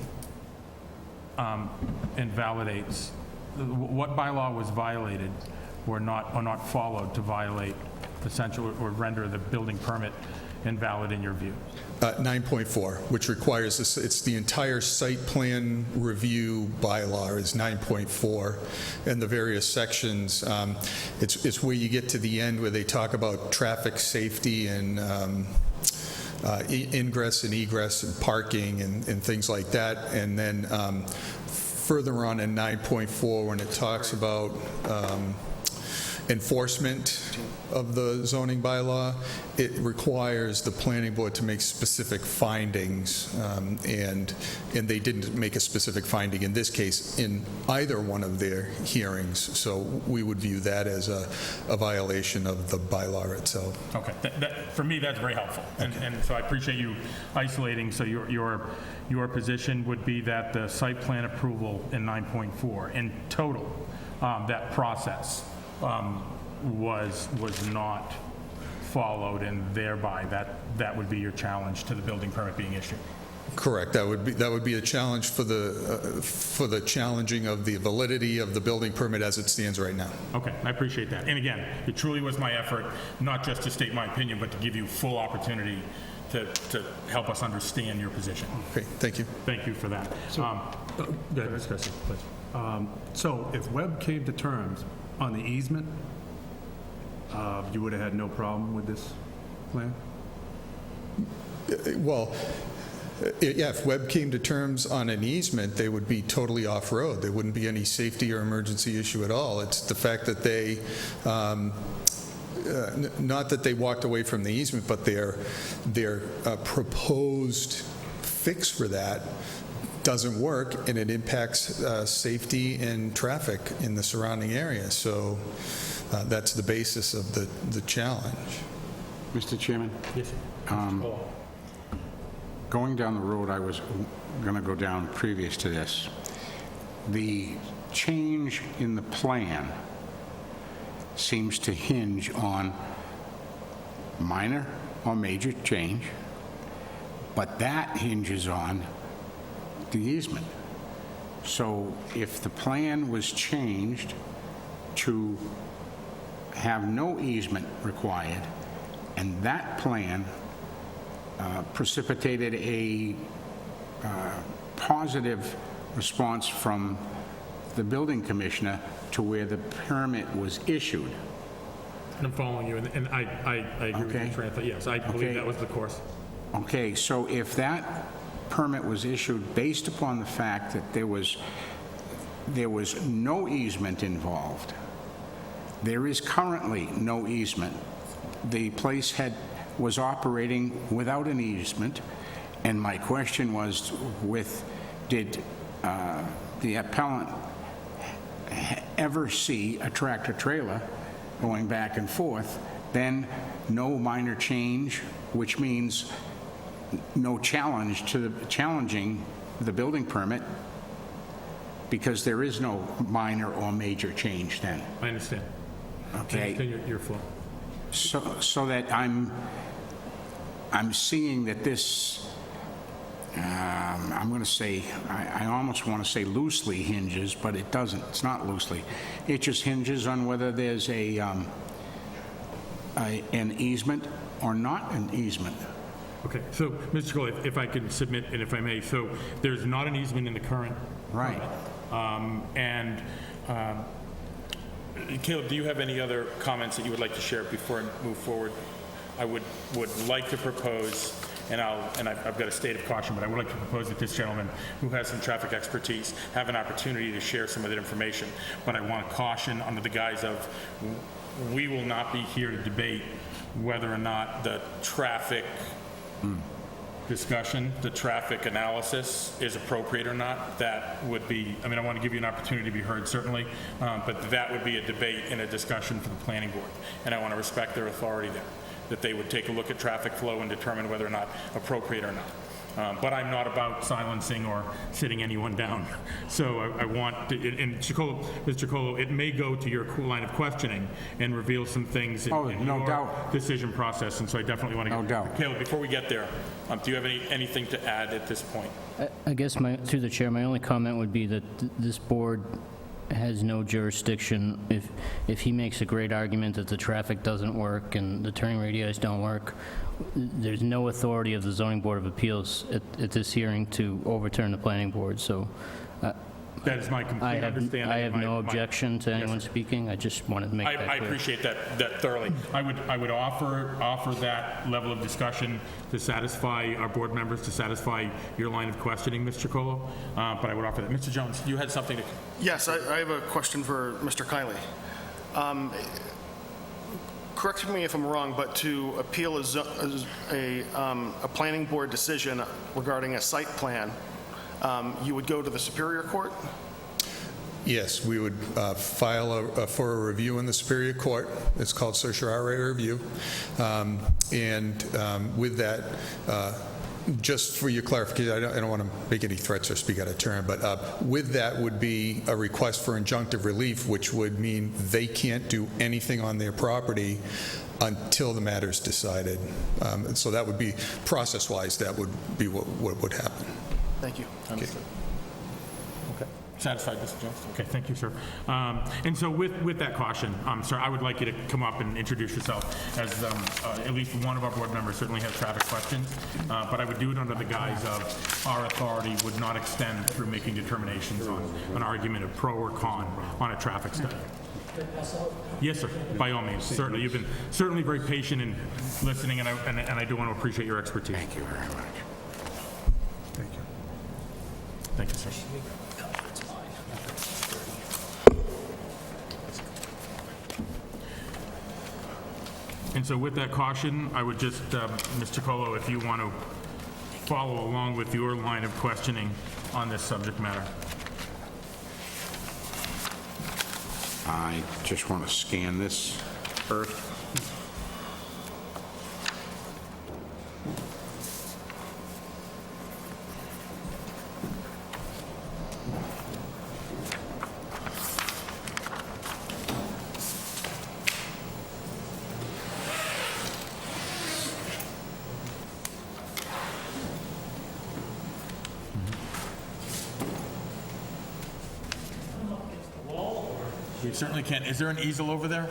invalidates, what bylaw was violated or not followed to violate essential or render the building permit invalid in your view? 9.4, which requires this, it's the entire site plan review bylaw is 9.4, and the various sections. It's where you get to the end where they talk about traffic safety and ingress and egress and parking and things like that. And then further on in 9.4, when it talks about enforcement of the zoning bylaw, it requires the planning board to make specific findings, and they didn't make a specific finding in this case in either one of their hearings. So we would view that as a violation of the bylaw itself. Okay, for me, that's very helpful. And so I appreciate you isolating. So your position would be that the site plan approval in 9.4 in total, that process was not followed, and thereby that would be your challenge to the building permit being issued. Correct. That would be a challenge for the challenging of the validity of the building permit as it stands right now. Okay, I appreciate that. And again, it truly was my effort, not just to state my opinion, but to give you full opportunity to help us understand your position. Okay, thank you. Thank you for that. So, Go ahead, Mr. Cressy, please. So if Webb came to terms on the easement, you would have had no problem with this plan? Well, yeah, if Webb came to terms on an easement, they would be totally off-road. There wouldn't be any safety or emergency issue at all. It's the fact that they, not that they walked away from the easement, but their proposed fix for that doesn't work, and it impacts safety and traffic in the surrounding area. So that's the basis of the challenge. Mr. Chairman? Yes. Going down the road I was going to go down previous to this, the change in the plan seems to hinge on minor or major change, but that hinges on the easement. So if the plan was changed to have no easement required, and that plan precipitated a positive response from the building commissioner to where the permit was issued. And I'm following you, and I agree with Okay. your train of thought. Yes, I believe Okay. that was the course. Okay, so if that permit was issued based upon the fact that there was no easement involved, there is currently no easement. The place was operating without an easement, and my question was, did the appellant ever see a tractor-trailer going back and forth? Then no minor change, which means no challenging the building permit, because there is no minor or major change then. I understand. Okay? Continue your flow. So that I'm seeing that this, I'm going to say, I almost want to say loosely hinges, but it doesn't. It's not loosely. It just hinges on whether there's an easement or not an easement. Okay, so, Mr. Cole, if I could submit, and if I may, so there's not an easement in the current. Right. Caleb, do you have any other comments that you would like to share before I move forward? I would like to propose, and I've got a state of caution, but I would like to propose that this gentleman, who has some traffic expertise, have an opportunity to share some of that information. But I want to caution under the guise of, we will not be here to debate whether or not the traffic discussion, the traffic analysis is appropriate or not. That would be, I want to give you an opportunity to be heard, certainly, but that would be a debate and a discussion for the planning board. And I want to respect their authority there, that they would take a look at traffic flow and determine whether or not appropriate or not. But I'm not about silencing or sitting anyone down. So I want to, and Mr. Colo, it may go to your line of questioning and reveal some things in no your doubt. Decision process, and so I definitely want to No doubt. Caleb, before we get there, do you have anything to add at this point? I guess through the chair, my only comment would be that this board has no jurisdiction. If he makes a great argument that the traffic doesn't work and the turning radii don't work, there's no authority of the Zoning Board of Appeals at this hearing to overturn the planning board, so That is my complete understanding. I have no My- objection to anyone speaking. I just wanted to make that clear. I appreciate that thoroughly. I would offer that level of discussion to satisfy our board members, to satisfy your line of questioning, Mr. Colo, but I would offer that. Mr. Jones, you had something to... Yes, I have a question for Mr. Kiley. Correct me if I'm wrong, but to appeal a planning board decision regarding a site plan, you would go to the Superior Court? Yes, we would file for a review in the Superior Court. It's called certiorari review. With that, just for your clarification, I don't want to make any threats or speak out of turn, but with that would be a request for injunctive relief, which would mean they can't do anything on their property until the matter's decided. And so that would be, process-wise, that would be what would happen. Thank you. Understood. Okay. Satisfied, Mr. Jones? Okay, thank you, sir. And so with that caution, sir, I would like you to come up and introduce yourself, as at least one of our board members certainly has traffic questions, but I would do it under the guise of our authority would not extend through making determinations on an argument of pro or con on a traffic study. Yes, sir, by all means, certainly. You've been certainly very patient in listening, and I do want to appreciate your expertise. Thank you very much. Thank you. Thank you, sir. And so with that caution, I would just, Mr. Colo, if you want to follow along with your line of questioning on this subject matter. I just want to scan this first. We certainly can. Is there an easel over there?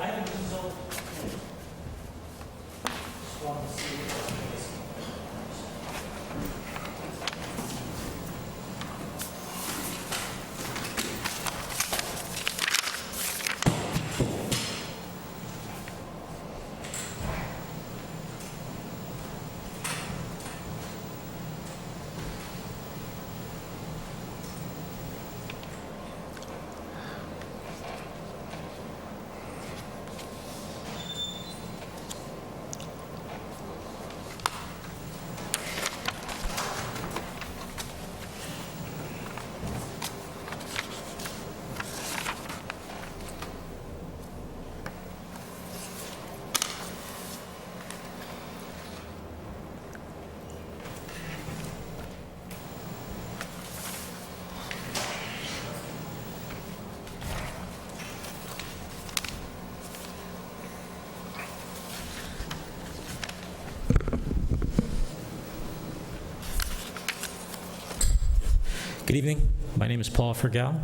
Good evening. My name is Paul Fergal.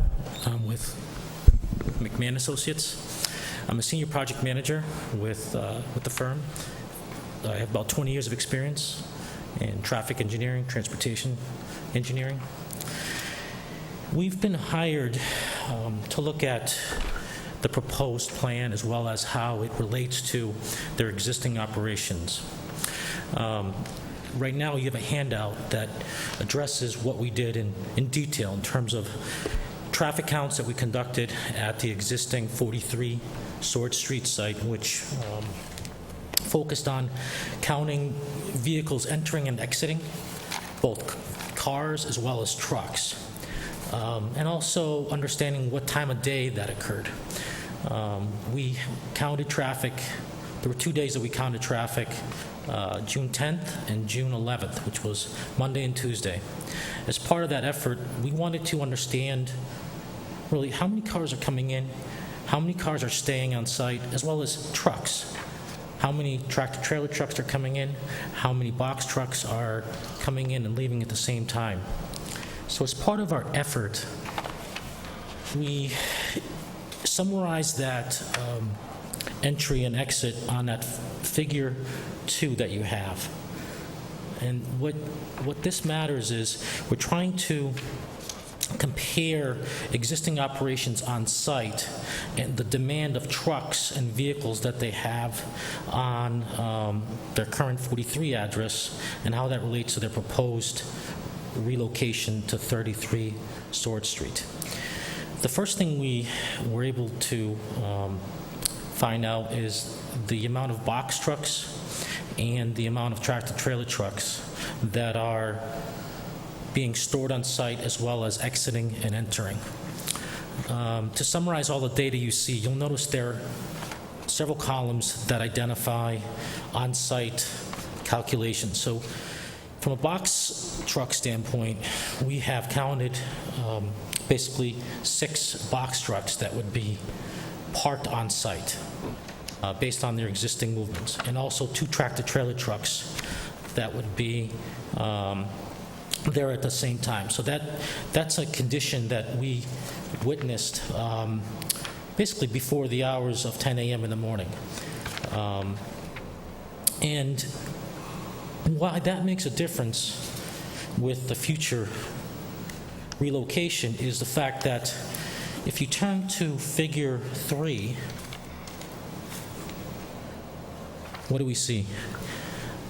I'm with McMahon Associates. I'm a senior project manager with the firm. I have about 20 years of experience in traffic engineering, transportation engineering. We've been hired to look at the proposed plan as well as how it relates to their existing operations. Right now, you have a handout that addresses what we did in detail in terms of traffic counts that we conducted at the existing 43 Sword Street site, which focused on counting vehicles entering and exiting, both cars as well as trucks, and also understanding what time of day that occurred. We counted traffic. There were 2 days that we counted traffic, June 10th and June 11th, which was Monday and Tuesday. As part of that effort, we wanted to understand really how many cars are coming in, how many cars are staying on site, as well as trucks. How many tractor-trailer trucks are coming in, how many box trucks are coming in and leaving at the same time. So as part of our effort, we summarized that entry and exit on that figure 2 that you have. And what this matters is we're trying to compare existing operations on site and the demand of trucks and vehicles that they have on their current 43 address and how that relates to their proposed relocation to 33 Sword Street. The first thing we were able to find out is the amount of box trucks and the amount of tractor-trailer trucks that are being stored on site as well as exiting and entering. To summarize all the data you see, you'll notice there are several columns that identify on-site calculations. So from a box truck standpoint, we have counted basically 6 box trucks that would be parked on site based on their existing movements, and also 2 tractor-trailer trucks that would be there at the same time. So that's a condition that we witnessed basically before the hours of 10 a.m. in the morning. And why that makes a difference with the future relocation is the fact that if you turn to figure 3, what do we see?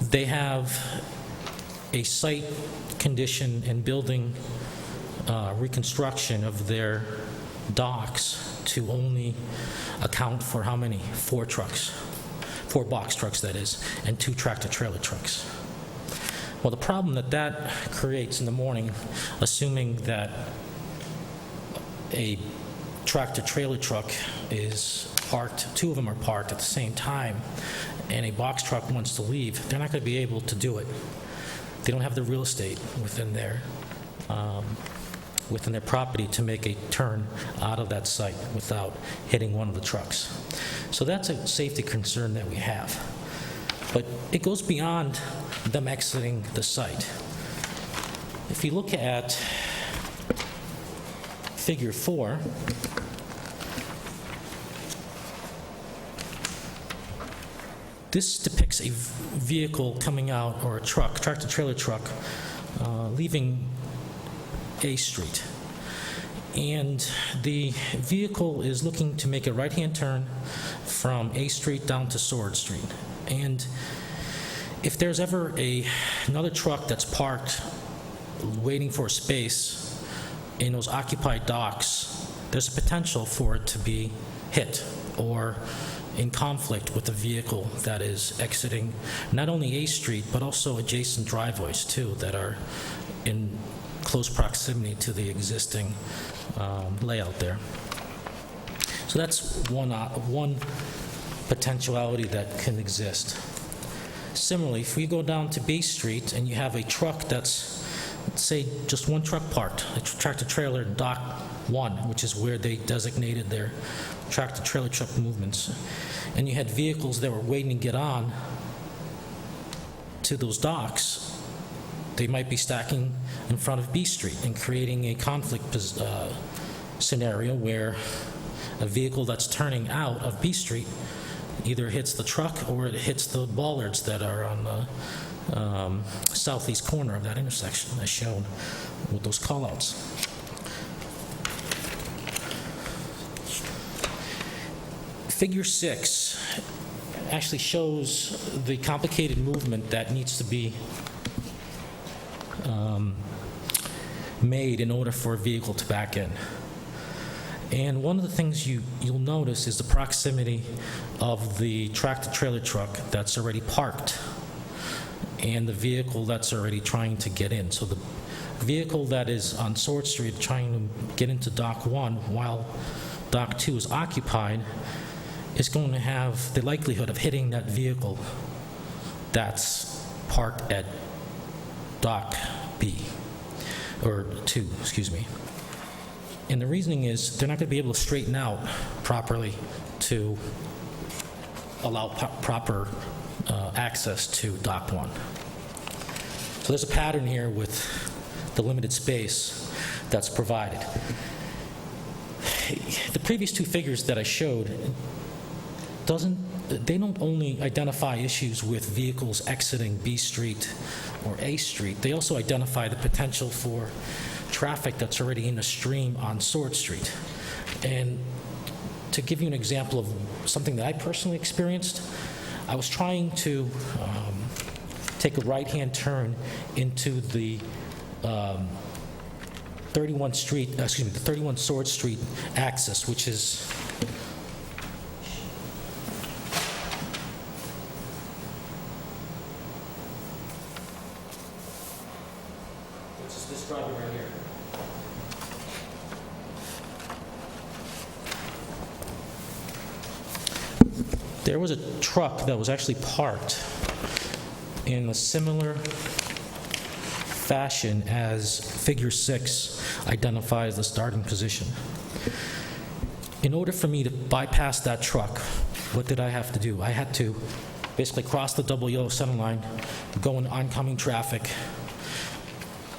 They have a site condition and building reconstruction of their docks to only account for how many? 4 trucks. 4 box trucks, that is, and 2 tractor-trailer trucks. Well, the problem that creates in the morning, assuming that a tractor-trailer truck is parked, 2 of them are parked at the same time, and a box truck wants to leave, they're not going to be able to do it. They don't have the real estate within their property to make a turn out of that site without hitting one of the trucks. So that's a safety concern that we have. But it goes beyond them exiting the site. If you look at figure 4, this depicts a vehicle coming out, or a truck, tractor-trailer truck, leaving A Street. And the vehicle is looking to make a right-hand turn from A Street down to Sword Street. And if there's ever another truck that's parked waiting for a space in those occupied docks, there's a potential for it to be hit or in conflict with the vehicle that is exiting not only A Street, but also adjacent driveways, too, that are in close proximity to the existing layout there. So that's one potentiality that can exist. Similarly, if we go down to B Street and you have a truck that's, say, just one truck parked, a tractor-trailer dock 1, which is where they designated their tractor-trailer truck movements, and you had vehicles that were waiting to get on to those docks, they might be stacking in front of B Street and creating a conflict scenario where a vehicle that's turning out of B Street either hits the truck or it hits the bollards that are on the southeast corner of that intersection, as shown with those callouts. Figure 6 actually shows the complicated movement that needs to be made in order for a vehicle to back in. And one of the things you'll notice is the proximity of the tractor-trailer truck that's already parked and the vehicle that's already trying to get in. So the vehicle that is on Sword Street trying to get into Dock 1 while Dock 2 is occupied is going to have the likelihood of hitting that vehicle that's parked at Dock B, or 2, excuse me. And the reasoning is they're not going to be able to straighten out properly to allow proper access to Dock 1. So there's a pattern here with the limited space that's provided. The previous two figures that I showed they don't only identify issues with vehicles exiting B Street or A Street, they also identify the potential for traffic that's already in the stream on Sword Street. And to give you an example of something that I personally experienced, I was trying to take a right-hand turn into the 31 Sword Street axis, which is this driveway right here. There was a truck that was actually parked in a similar fashion as Figure 6 identifies the starting position. In order for me to bypass that truck, what did I have to do? I had to basically cross the double yellow center line, go in oncoming traffic.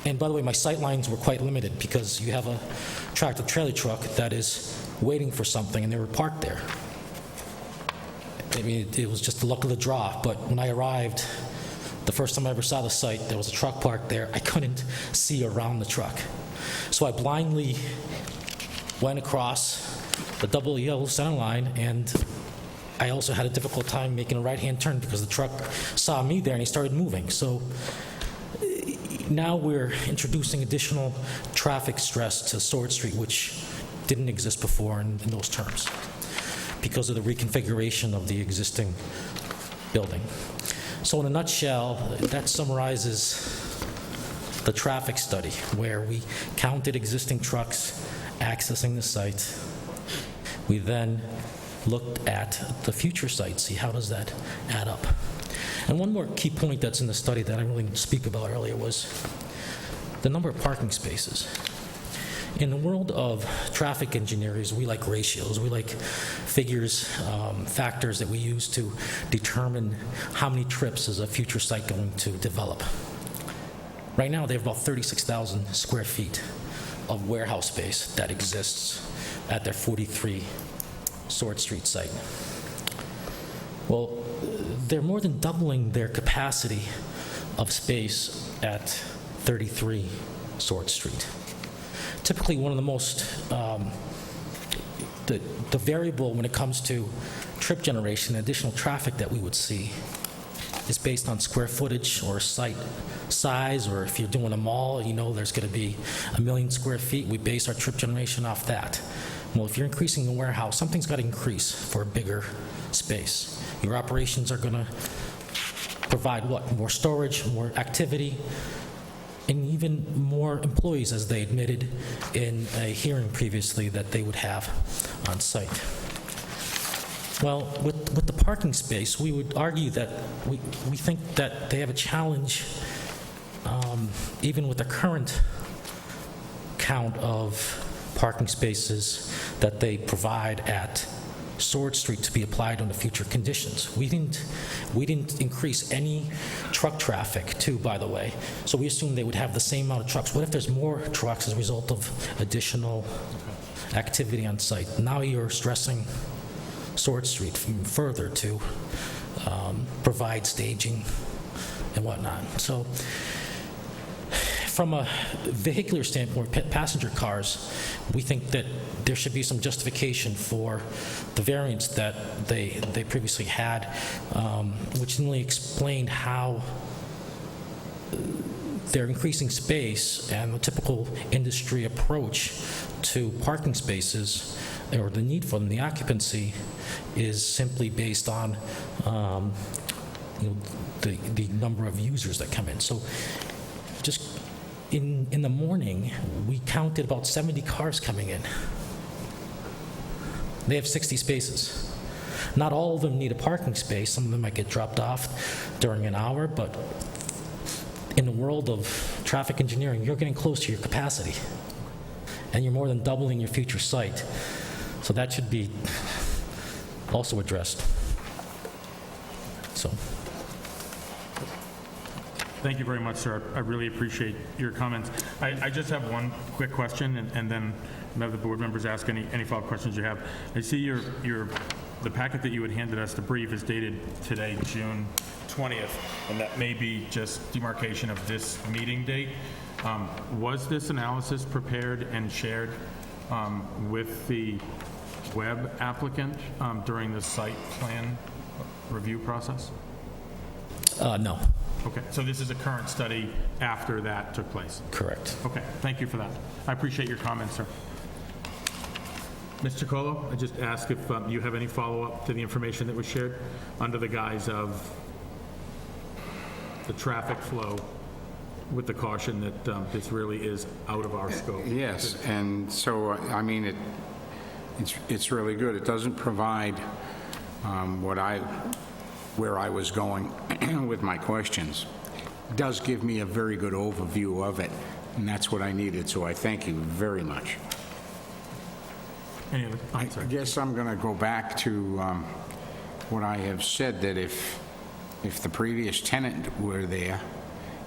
And by the way, my sight lines were quite limited because you have a tractor-trailer truck that is waiting for something, and they were parked there. I mean, it was just the luck of the draw, but when I arrived, the first time I ever saw the site, there was a truck parked there. I couldn't see around the truck. So I blindly went across the double yellow center line, and I also had a difficult time making a right-hand turn because the truck saw me there and he started moving. So now we're introducing additional traffic stress to Sword Street, which didn't exist before in those terms, because of the reconfiguration of the existing building. So in a nutshell, that summarizes the traffic study, where we counted existing trucks accessing the site. We then looked at the future site, see how does that add up. And one more key point that's in the study that I really didn't speak about earlier was the number of parking spaces. In the world of traffic engineers, we like ratios. We like figures, factors that we use to determine how many trips is a future site going to develop. Right now, they have about 36,000 square feet of warehouse space that exists at their 43 Sword Street site. Well, they're more than doubling their capacity of space at 33 Sword Street. Typically, one of the most, the variable when it comes to trip generation, additional traffic that we would see, is based on square footage or site size, or if you're doing a mall, you know there's going to be 1 million square feet. We base our trip generation off that. Well, if you're increasing the warehouse, something's got to increase for a bigger space. Your operations are going to provide what? More storage, more activity, and even more employees, as they admitted in a hearing previously that they would have on site. Well, with the parking space, we would argue that we think that they have a challenge, even with the current count of parking spaces that they provide at Sword Street to be applied under future conditions. We didn't increase any truck traffic too, by the way. So we assumed they would have the same amount of trucks. What if there's more trucks as a result of additional activity on site? Now you're stressing Sword Street further to provide staging and whatnot. So from a vehicular standpoint, passenger cars, we think that there should be some justification for the variance that they previously had, which didn't really explain how they're increasing space, and the typical industry approach to parking spaces, or the need for them, the occupancy, is simply based on the number of users that come in. So just in the morning, we counted about 70 cars coming in. They have 60 spaces. Not all of them need a parking space. Some of them might get dropped off during an hour, but in the world of traffic engineering, you're getting close to your capacity, and you're more than doubling your future site. So that should be also addressed. So. Thank you very much, sir. I really appreciate your comments. I just have one quick question, and then have the board members ask any follow-up questions you have. I see the packet that you had handed us, the brief, is dated today, June 20th, and that may be just demarcation of this meeting date. Was this analysis prepared and shared with the web applicant during the site plan review process? No. Okay, so this is a current study after that took place? Correct. Okay, thank you for that. I appreciate your comments, sir. Mr. Colo, I just ask if you have any follow-up to the information that was shared under the guise of the traffic flow, with the caution that this really is out of our scope. Yes, and so, I mean, it's really good. It doesn't provide where I was going with my questions. It does give me a very good overview of it, and that's what I needed, so I thank you very much. Any other? I guess I'm going to go back to what I have said, that if the previous tenant were there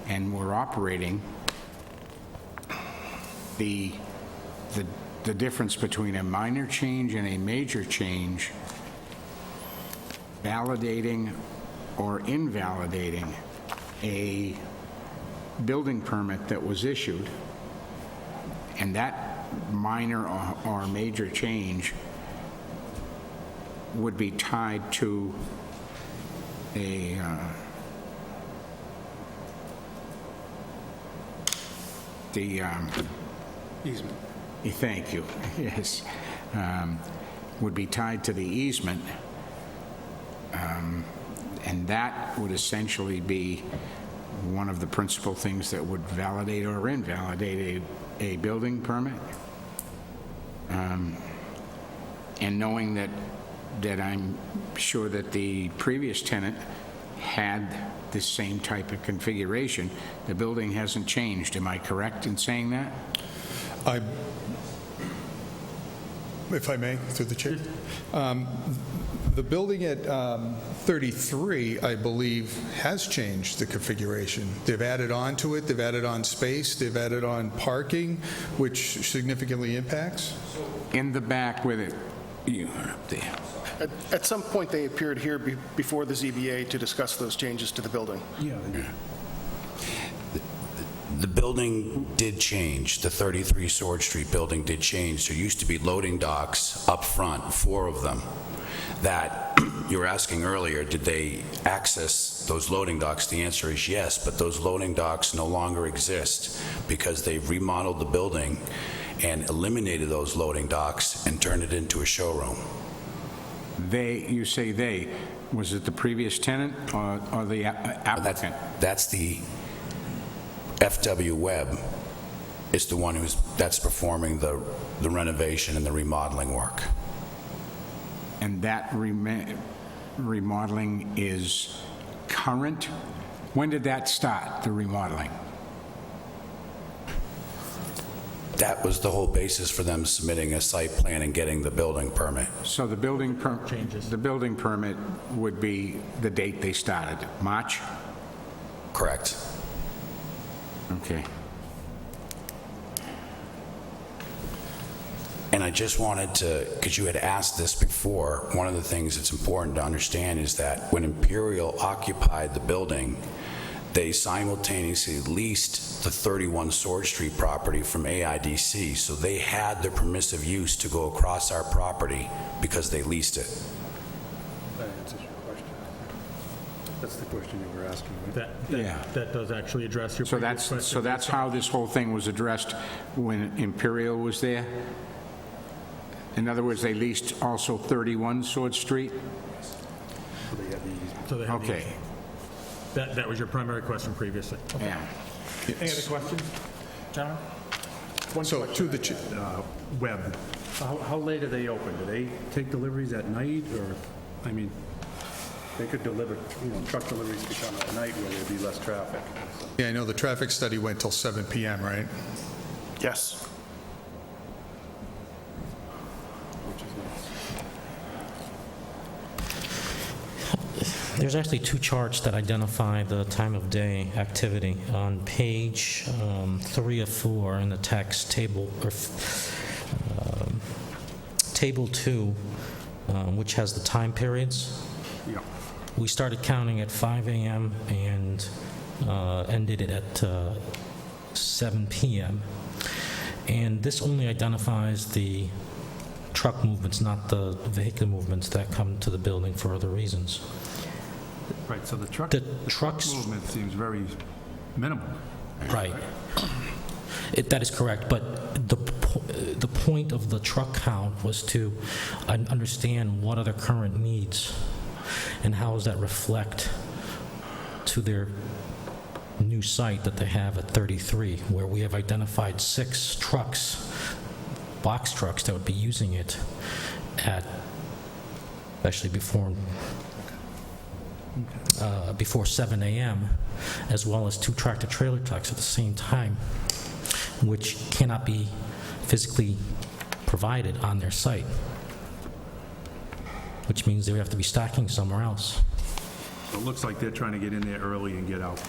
and were operating, the difference between a minor change and a major change, validating or invalidating a building permit that was issued, and that minor or major change would be tied to a easement. Thank you. Yes, would be tied to the easement, and that would essentially be one of the principal things that would validate or invalidate a building permit. And knowing that I'm sure that the previous tenant had the same type of configuration, the building hasn't changed. Am I correct in saying that? If I may, through the chair. The building at 33, I believe, has changed the configuration. They've added on to it, they've added on space, they've added on parking, which significantly impacts. In the back with it, you are up there. At some point, they appeared here before the ZBA to discuss those changes to the building. Yeah. The building did change. The 33 Sword Street building did change. There used to be loading docks up front, 4 of them, that you were asking earlier, did they access those loading docks? The answer is yes, but those loading docks no longer exist because they've remodeled the building and eliminated those loading docks and turned it into a showroom. You say they. Was it the previous tenant or the applicant? That's the FW Webb is the one that's performing the renovation and the remodeling work. And that remodeling is current? When did that start, the remodeling? That was the whole basis for them submitting a site plan and getting the building permit. So the building permit would be the date they started, March? Correct. Okay. And I just wanted to, because you had asked this before, one of the things that's important to understand is that when Imperial occupied the building, they simultaneously leased the 31 Sword Street property from AIDC, so they had the permissive use to go across our property because they leased it. That answers your question. That's the question you were asking, right? That does actually address your So previous question. so that's how this whole thing was addressed when Imperial was there? In other words, they leased also 31 Sword Street? So they have these. So they have Okay, That was your primary question previously. yeah. Any other questions, gentlemen? So to the, Web. How late are they open? Do they take deliveries at night, or, I mean, they could deliver, truck deliveries could come at night where there'd be less traffic. yeah, I know the traffic study went till 7 PM, right? Yes. Which is nice. There's actually two charts that identify the time of day activity on page 3 of 4 in the text table, or table 2, which has the time periods. Yeah. We started counting at 5 a.m. and ended it at 7 p.m. And this only identifies the truck movements, not the vehicular movements that come to the building for other reasons. Right, so the truck The trucks, movement seems very minimal. right. That is correct, but the point of the truck count was to understand what are their current needs and how does that reflect to their new site that they have at 33, where we have identified 6 trucks, box trucks that would be using it at, especially before 7 a.m., as well as 2 tractor-trailer trucks at the same time, which cannot be physically provided on their site, which means they would have to be stocking somewhere else. So it looks like they're trying to get in there early and get out.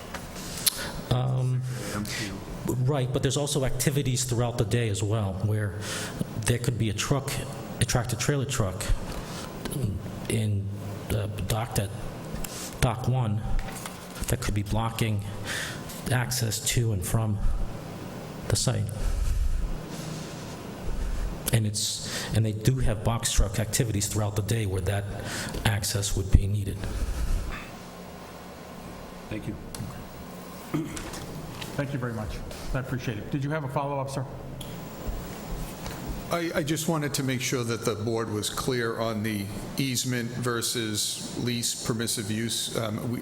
Right, but there's also activities throughout the day as well, where there could be a tractor-trailer truck docked at Dock 1 that could be blocking access to and from the site. And they do have box truck activities throughout the day where that access would be needed. Thank you. Thank you very much. I appreciate it. Did you have a follow-up, sir? I just wanted to make sure that the board was clear on the easement versus lease permissive use.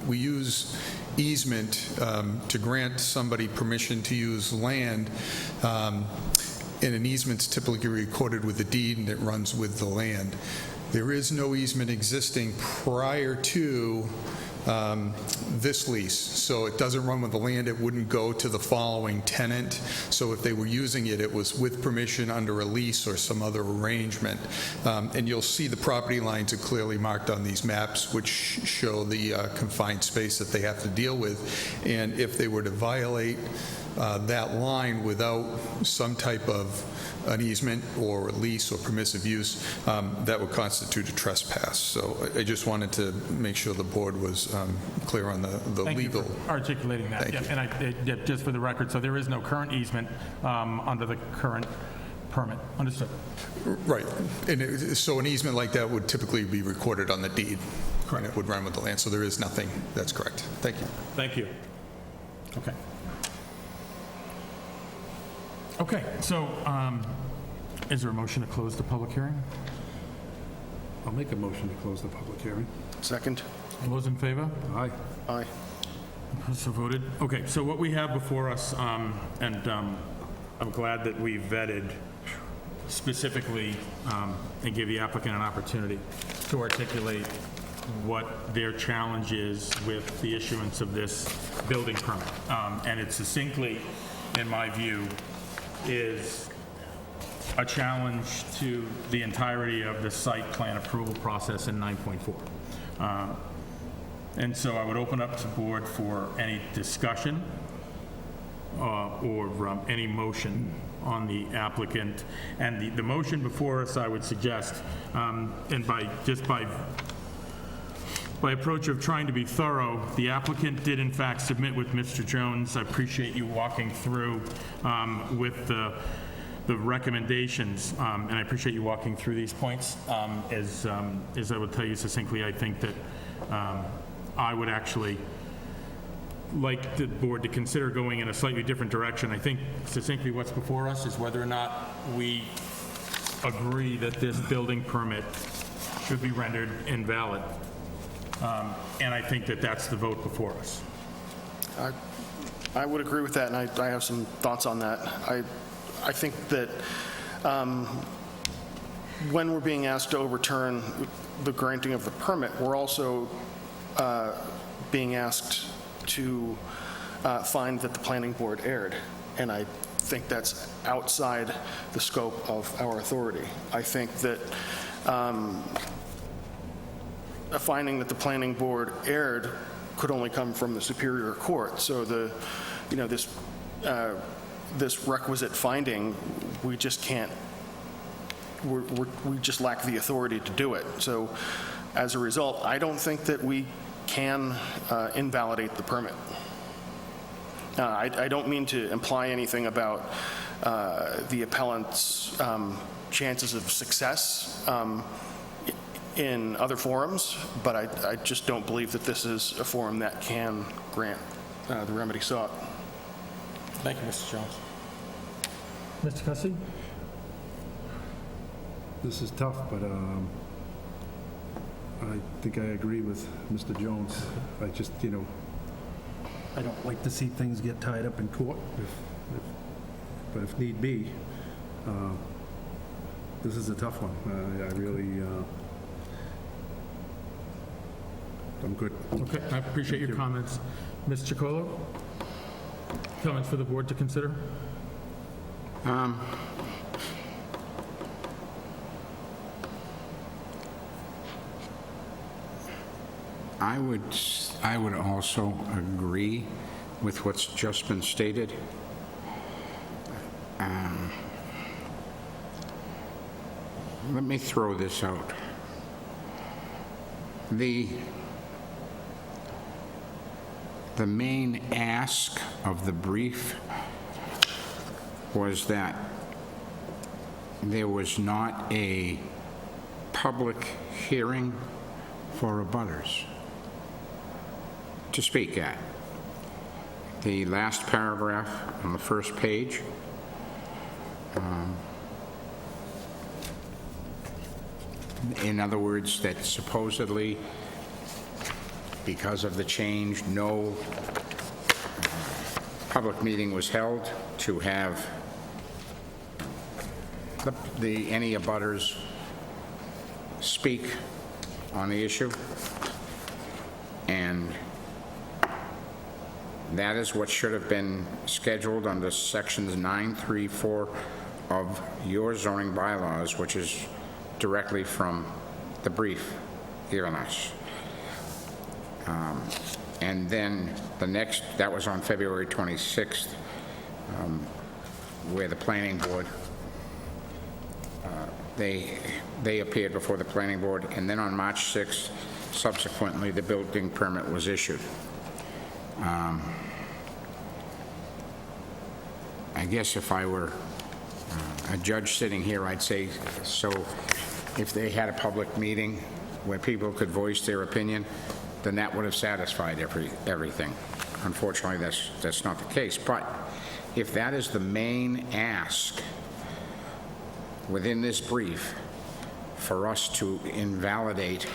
We use easement to grant somebody permission to use land, and an easement's typically recorded with the deed and it runs with the land. There is no easement existing prior to this lease, so it doesn't run with the land. It wouldn't go to the following tenant. So if they were using it, it was with permission under a lease or some other arrangement. And you'll see the property lines are clearly marked on these maps, which show the confined space that they have to deal with. And if they were to violate that line without some type of an easement or a lease or permissive use, that would constitute a trespass. So I just wanted to make sure the board was clear on the Thank legal. you for articulating that. Thank Yeah, you. and just for the record, so there is no current easement under the current permit. Understood. Right. And so an easement like that would typically be recorded on the deed. Correct. And it would run with the land. So there is nothing. That's correct. Thank you. Thank you. Okay. Okay, so is there a motion to close the public hearing? I'll make a motion to close the public hearing. Second? All those in favor? Aye. Aye. So voted. Okay, so what we have before us, and I'm glad that we vetted specifically and gave the applicant an opportunity to articulate what their challenge is with the issuance of this building permit. And it succinctly, in my view, is a challenge to the entirety of the site plan approval process in 9.4. And so I would open up to board for any discussion or any motion on the applicant. And the motion before us, I would suggest, and by approach of trying to be thorough, the applicant did in fact submit with Mr. Jones. I appreciate you walking through with the recommendations, and I appreciate you walking through these points. As I would tell you succinctly, I think that I would actually like the board to consider going in a slightly different direction. I think succinctly what's before us is whether or not we agree that this building permit should be rendered invalid. And I think that that's the vote before us. I would agree with that, and I have some thoughts on that. I think that when we're being asked to overturn the granting of the permit, we're also being asked to find that the planning board erred, and I think that's outside the scope of our authority. I think that a finding that the planning board erred could only come from the Superior Court. So this requisite finding, we just can't, we just lack the authority to do it. So as a result, I don't think that we can invalidate the permit. I don't mean to imply anything about the appellant's chances of success in other forums, but I just don't believe that this is a forum that can grant the remedy sought. Thank you, Mr. Jones. Mr. Cussy? This is tough, but I think I agree with Mr. Jones. I just, I don't like to see things get tied up in court, but if need be, this is a tough one. I really, I'm good. Okay, I appreciate your comments. Ms. Chicolo, comments for the board to consider? I would also agree with what's just been stated. Let me throw this out. The main ask of the brief was that there was not a public hearing for abutters to speak at. The last paragraph on the first page, in other words, that supposedly, because of the change, no public meeting was held to have any abutters speak on the issue. And that is what should have been scheduled under sections 934 of your zoning bylaws, which is directly from the brief given us. And then the next, that was on February 26th, where the planning board, they appeared before the planning board, and then on March 6th, subsequently, the building permit was issued. I guess if I were a judge sitting here, I'd say, so if they had a public meeting where people could voice their opinion, then that would have satisfied everything. Unfortunately, that's not the case. But if that is the main ask within this brief, for us to invalidate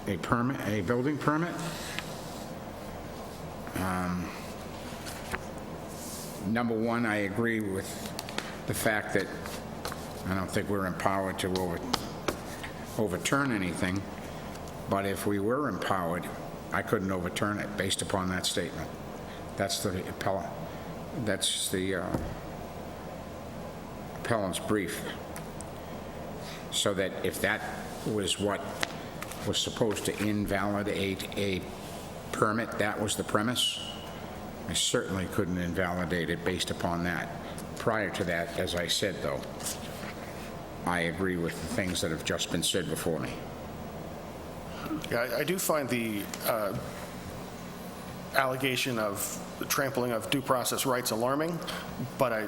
a permit, a building permit, number one, I agree with the fact that I don't think we're empowered to overturn anything, but if we were empowered, I couldn't overturn it based upon that statement. That's the appellant's appellant's brief, so that if that was what was supposed to invalidate a permit, that was the premise, I certainly couldn't invalidate it based upon that. Prior to that, as I said, though, I agree with the things that have just been said before me. Yeah, I do find the allegation of the trampling of due process rights alarming, but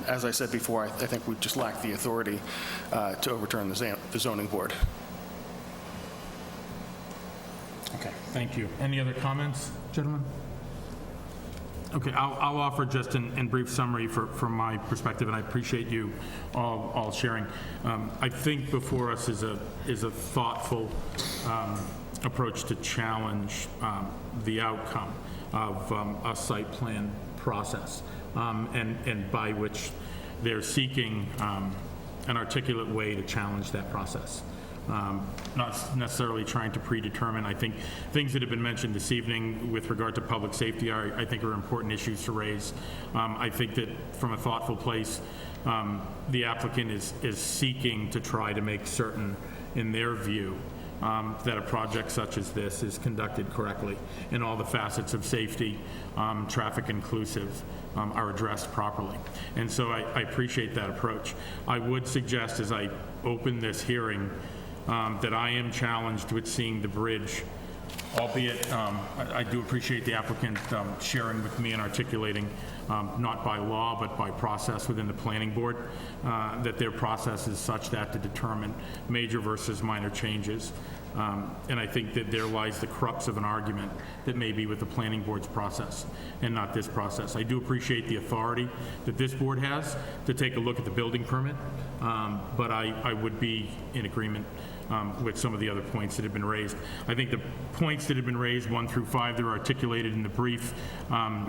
as I said before, I think we just lack the authority to overturn the zoning board. Okay, thank you. Any other comments, gentlemen? Okay, I'll offer just in brief summary from my perspective, and I appreciate you all sharing. I think before us is a thoughtful approach to challenge the outcome of a site plan process, and by which they're seeking an articulate way to challenge that process. Not necessarily trying to predetermine. I think things that have been mentioned this evening with regard to public safety I think are important issues to raise. I think that from a thoughtful place, the applicant is seeking to try to make certain, in their view, that a project such as this is conducted correctly and all the facets of safety, traffic inclusive, are addressed properly. And so I appreciate that approach. I would suggest, as I open this hearing, that I am challenged with seeing the bridge, albeit I do appreciate the applicant sharing with me and articulating, not by law, but by process within the planning board, that their process is such that to determine major versus minor changes. And I think that there lies the crux of an argument that may be with the planning board's process and not this process. I do appreciate the authority that this board has to take a look at the building permit, but I would be in agreement with some of the other points that have been raised. I think the points that have been raised, 1 through 5, that are articulated in the brief,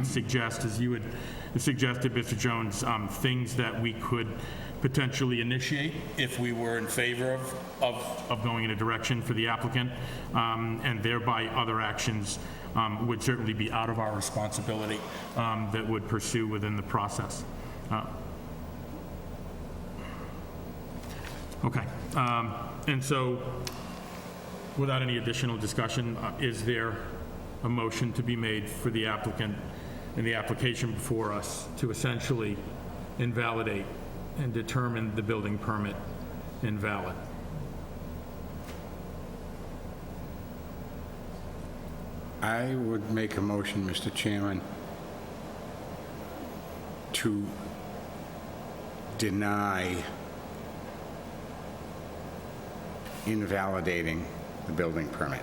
suggest, as you had suggested, Mr. Jones, things that we could potentially initiate if we were in favor of going in a direction for the applicant, and thereby other actions would certainly be out of our responsibility that would pursue within the process. Okay. And so, without any additional discussion, is there a motion to be made for the applicant in the application before us to essentially invalidate and determine the building permit invalid? I would make a motion, Mr. Chairman, to deny invalidating the building permit.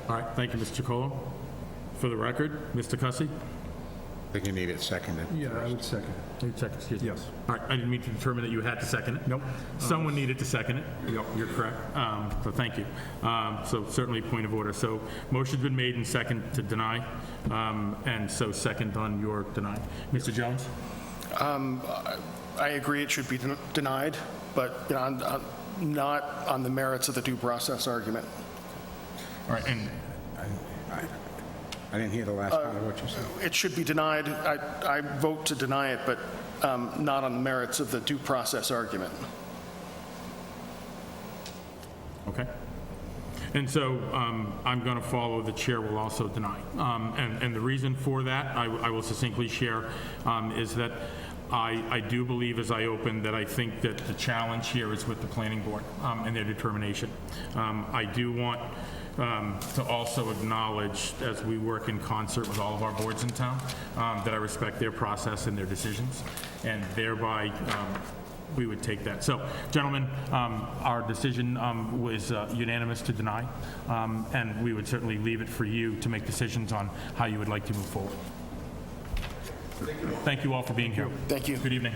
All right, thank you, Mr. Chacolo. For the record, Mr. Cussy? I think you need it seconded. Yeah, I would second it. Need a second, excuse me. Yes. All right, I didn't mean to determine that you had to second it. Nope. Someone needed to second it. Yep. You're correct. So thank you. So certainly point of order. So motion's been made and second to deny, and so second on your deny. Mr. Jones? I agree it should be denied, but not on the merits of the due process argument. All right, and I didn't hear the last part of what you said. It should be denied. I vote to deny it, but not on the merits of the due process argument. okay. And so I'm going to follow, the chair will also deny. And the reason for that, I will succinctly share, is that I do believe, as I opened, that I think that the challenge here is with the planning board and their determination. I do want to also acknowledge, as we work in concert with all of our boards in town, that I respect their process and their decisions, and thereby we would take that. So, gentlemen, our decision was unanimous to deny, and we would certainly leave it for you to make decisions on how you would like to move forward. Thank you all for being here. Thank you. Good evening.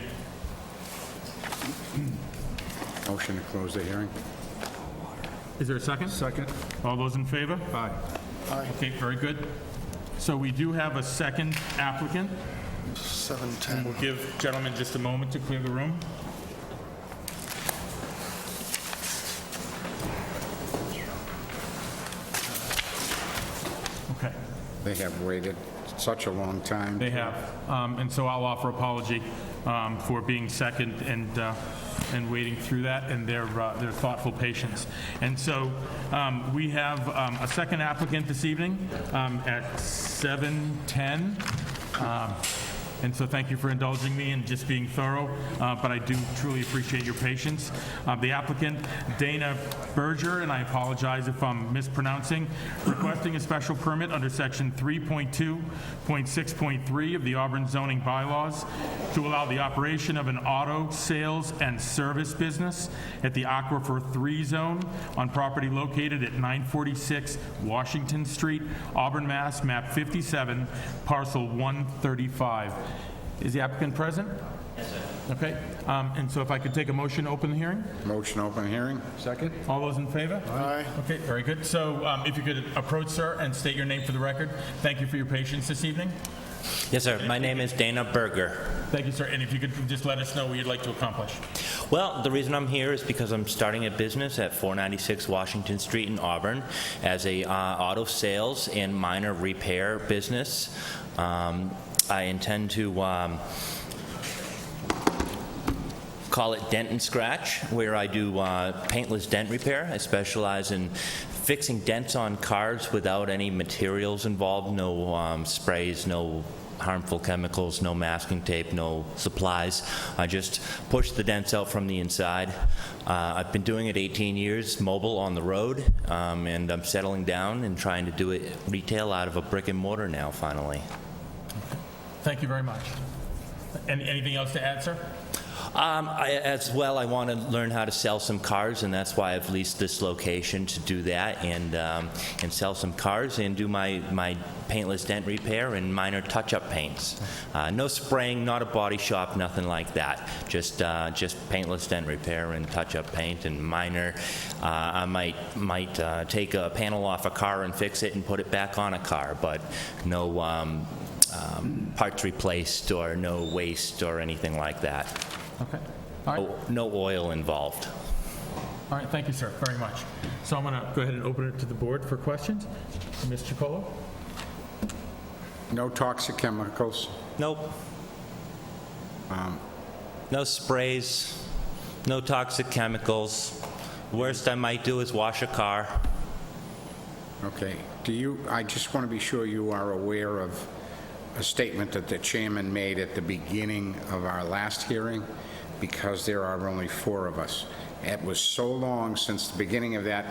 Motion to close the hearing. Is there a second? Second. All those in favor? Aye. Okay, very good. So we do have a second applicant. 7:10. We'll give gentlemen just a moment to clear the room. Okay, They have waited such a long time. they have. And so I'll offer apology for being second and wading through that, and their thoughtful patience. And so we have a second applicant this evening at 7:10. And so thank you for indulging me and just being thorough, but I do truly appreciate your patience. The applicant, Dana Berger, and I apologize if I'm mispronouncing, requesting a special permit under section 3.2.6.3 of the Auburn zoning bylaws to allow the operation of an auto sales and service business at the Aquifer 3 zone on property located at 946 Washington Street, Auburn, Mass., map 57, parcel 135. Is the applicant present? Yes, sir. Okay, and so if I could take a motion to open the hearing? Motion to open hearing? Second? All those in favor? Aye. Okay, very good. So if you could approach, sir, and state your name for the record. Thank you for your patience this evening. Yes, sir. My name is Dana Berger. Thank you, sir. And if you could just let us know what you'd like to accomplish. Well, the reason I'm here is because I'm starting a business at 496 Washington Street in Auburn as a auto sales and minor repair business. I intend to call it Dent and Scratch, where I do paintless dent repair. I specialize in fixing dents on cars without any materials involved, no sprays, no harmful chemicals, no masking tape, no supplies. I just push the dents out from the inside. I've been doing it 18 years, mobile on the road, and I'm settling down and trying to do it retail out of a brick and mortar now, finally. Thank you very much. Anything else to add, sir? As well, I want to learn how to sell some cars, and that's why I've leased this location to do that and sell some cars and do my paintless dent repair and minor touch-up paints. No spraying, not a body shop, nothing like that. Just paintless dent repair and touch-up paint and minor. I might take a panel off a car and fix it and put it back on a car, but no parts replaced or no waste or anything like that. Okay. All right. No oil involved. All right. Thank you, sir, very much. So I'm going to go ahead and open it to the board for questions. Ms. Chicolo? No toxic chemicals? Nope. No sprays, no toxic chemicals. Worst I might do is wash a car. Okay. I just want to be sure you are aware of a statement that the chairman made at the beginning of our last hearing, because there are only 4 of us. It was so long since the beginning of that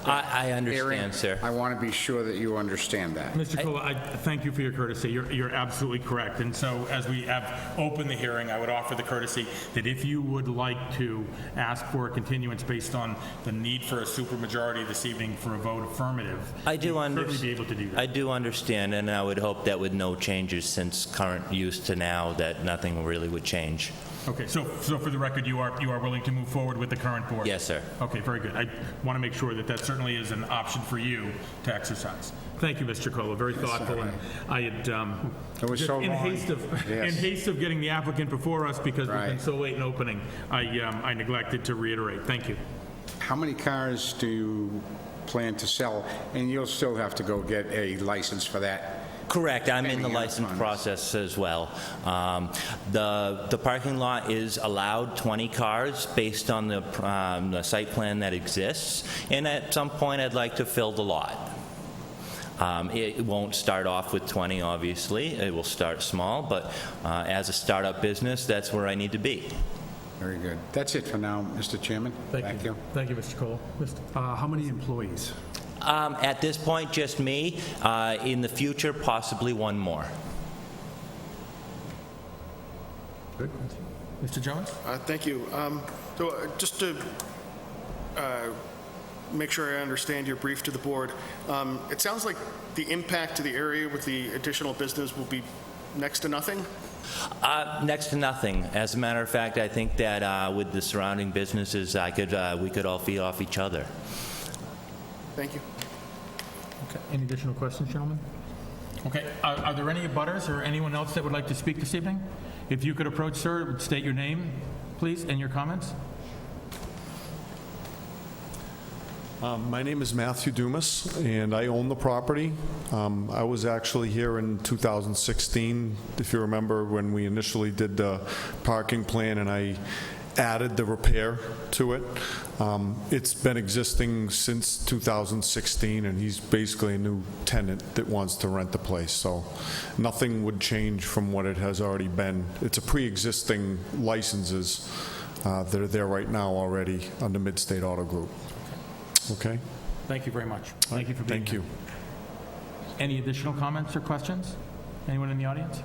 I understand, hearing. sir. I want to be sure that you understand that. Mr. Chicolo, I thank you for your courtesy. You're absolutely correct. And so as we have opened the hearing, I would offer the courtesy that if you would like to ask for a continuance based on the need for a supermajority this evening for a vote affirmative, I do certainly be able to do that. I do understand, and I would hope that with no changes since current use to now, that nothing really would change. Okay, so for the record, you are willing to move forward with the current board? Yes, sir. Okay, very good. I want to make sure that certainly is an option for you to exercise. Thank you, Mr. Chicolo. Very thoughtful. And I had, It was so in long. haste of Yes. in haste of getting the applicant before us because we've been Right. so late in opening, I neglected to reiterate. Thank you. How many cars do you plan to sell? And you'll still have to go get a license for that. Correct. I'm in the Depending on license funds. process as well. The parking lot is allowed 20 cars based on the site plan that exists, and at some point I'd like to fill the lot. It won't start off with 20, obviously. It will start small, but as a startup business, that's where I need to be. Very good. That's it for now, Mr. Chairman. Thank you. Thank you, Mr. Chicolo. How many employees? At this point, just me. In the future, possibly one more. Good. Mr. Jones? Thank you. So just to make sure I understand your brief to the board, it sounds like the impact to the area with the additional business will be next to nothing? Next to nothing. As a matter of fact, I think that with the surrounding businesses, we could all feed off each other. Thank you. Okay. Any additional questions, gentlemen? Okay. Are there any abutters or anyone else that would like to speak this evening? If you could approach, sir, state your name, please, and your comments. My name is Matthew Dumas, and I own the property. I was actually here in 2016, if you remember, when we initially did the parking plan, and I added the repair to it. It's been existing since 2016, and he's basically a new tenant that wants to rent the place, so nothing would change from what it has already been. It's a pre-existing licenses that are there right now already under Mid-State Auto Group. Okay? Thank you very much. Thank you for being Thank here. you. Any additional comments or questions? Anyone in the audience?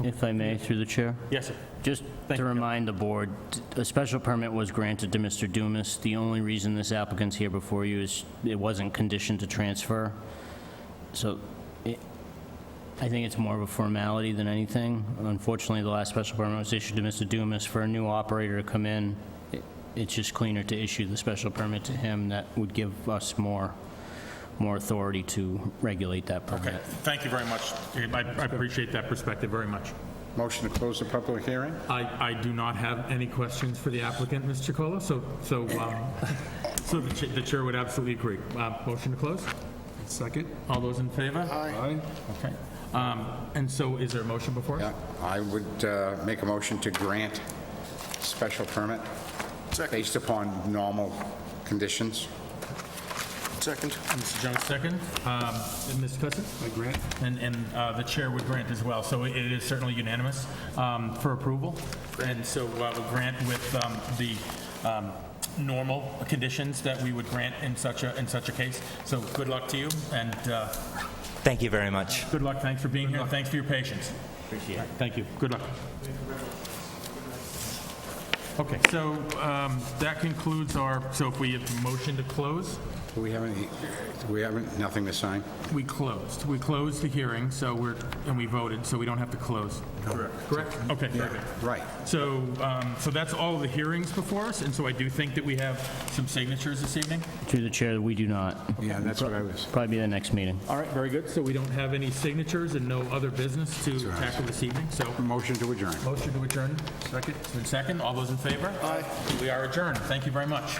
If I may, through the chair? Yes, sir. Just Thank to you. remind the board, a special permit was granted to Mr. Dumas. The only reason this applicant's here before you is it wasn't conditioned to transfer. So I think it's more of a formality than anything. Unfortunately, the last special permit was issued to Mr. Dumas. For a new operator to come in, it's just cleaner to issue the special permit to him. That would give us more authority to regulate that permit. Okay, thank you very much. I appreciate that perspective very much. Motion to close the public hearing? I do not have any questions for the applicant, Ms. Chicola, so the chair would absolutely agree. Motion to close? Second? All those in favor? Aye. Okay. And so is there a motion before us? Yeah, I would make a motion to grant special permit based upon normal conditions. Second. Mr. Jones, second. And Mr. Cussin? I grant. And the chair would grant as well. So it is certainly unanimous for approval. And so we'll grant with the normal conditions that we would grant in such a case. So good luck to you, and Thank you very much. good luck. Thanks for being here. Thanks for your patience. Appreciate it. Thank you. Good luck. Okay, so that concludes our, so if we have a motion to close, Do we have nothing to sign? we closed. We closed the hearing, so and we voted, so we don't have to close. Correct? Okay, very good. Right. So, so that's all of the hearings before us, and so I do think that we have some signatures this evening. Through the chair, we do not. Yeah, that's what I was... Probably be the next meeting. All right, very good. So we don't have any signatures and no other business to tackle this evening, so Motion to adjourn. motion to adjourn. Second. It's been second. All those in favor? Aye. We are adjourned. Thank you very much.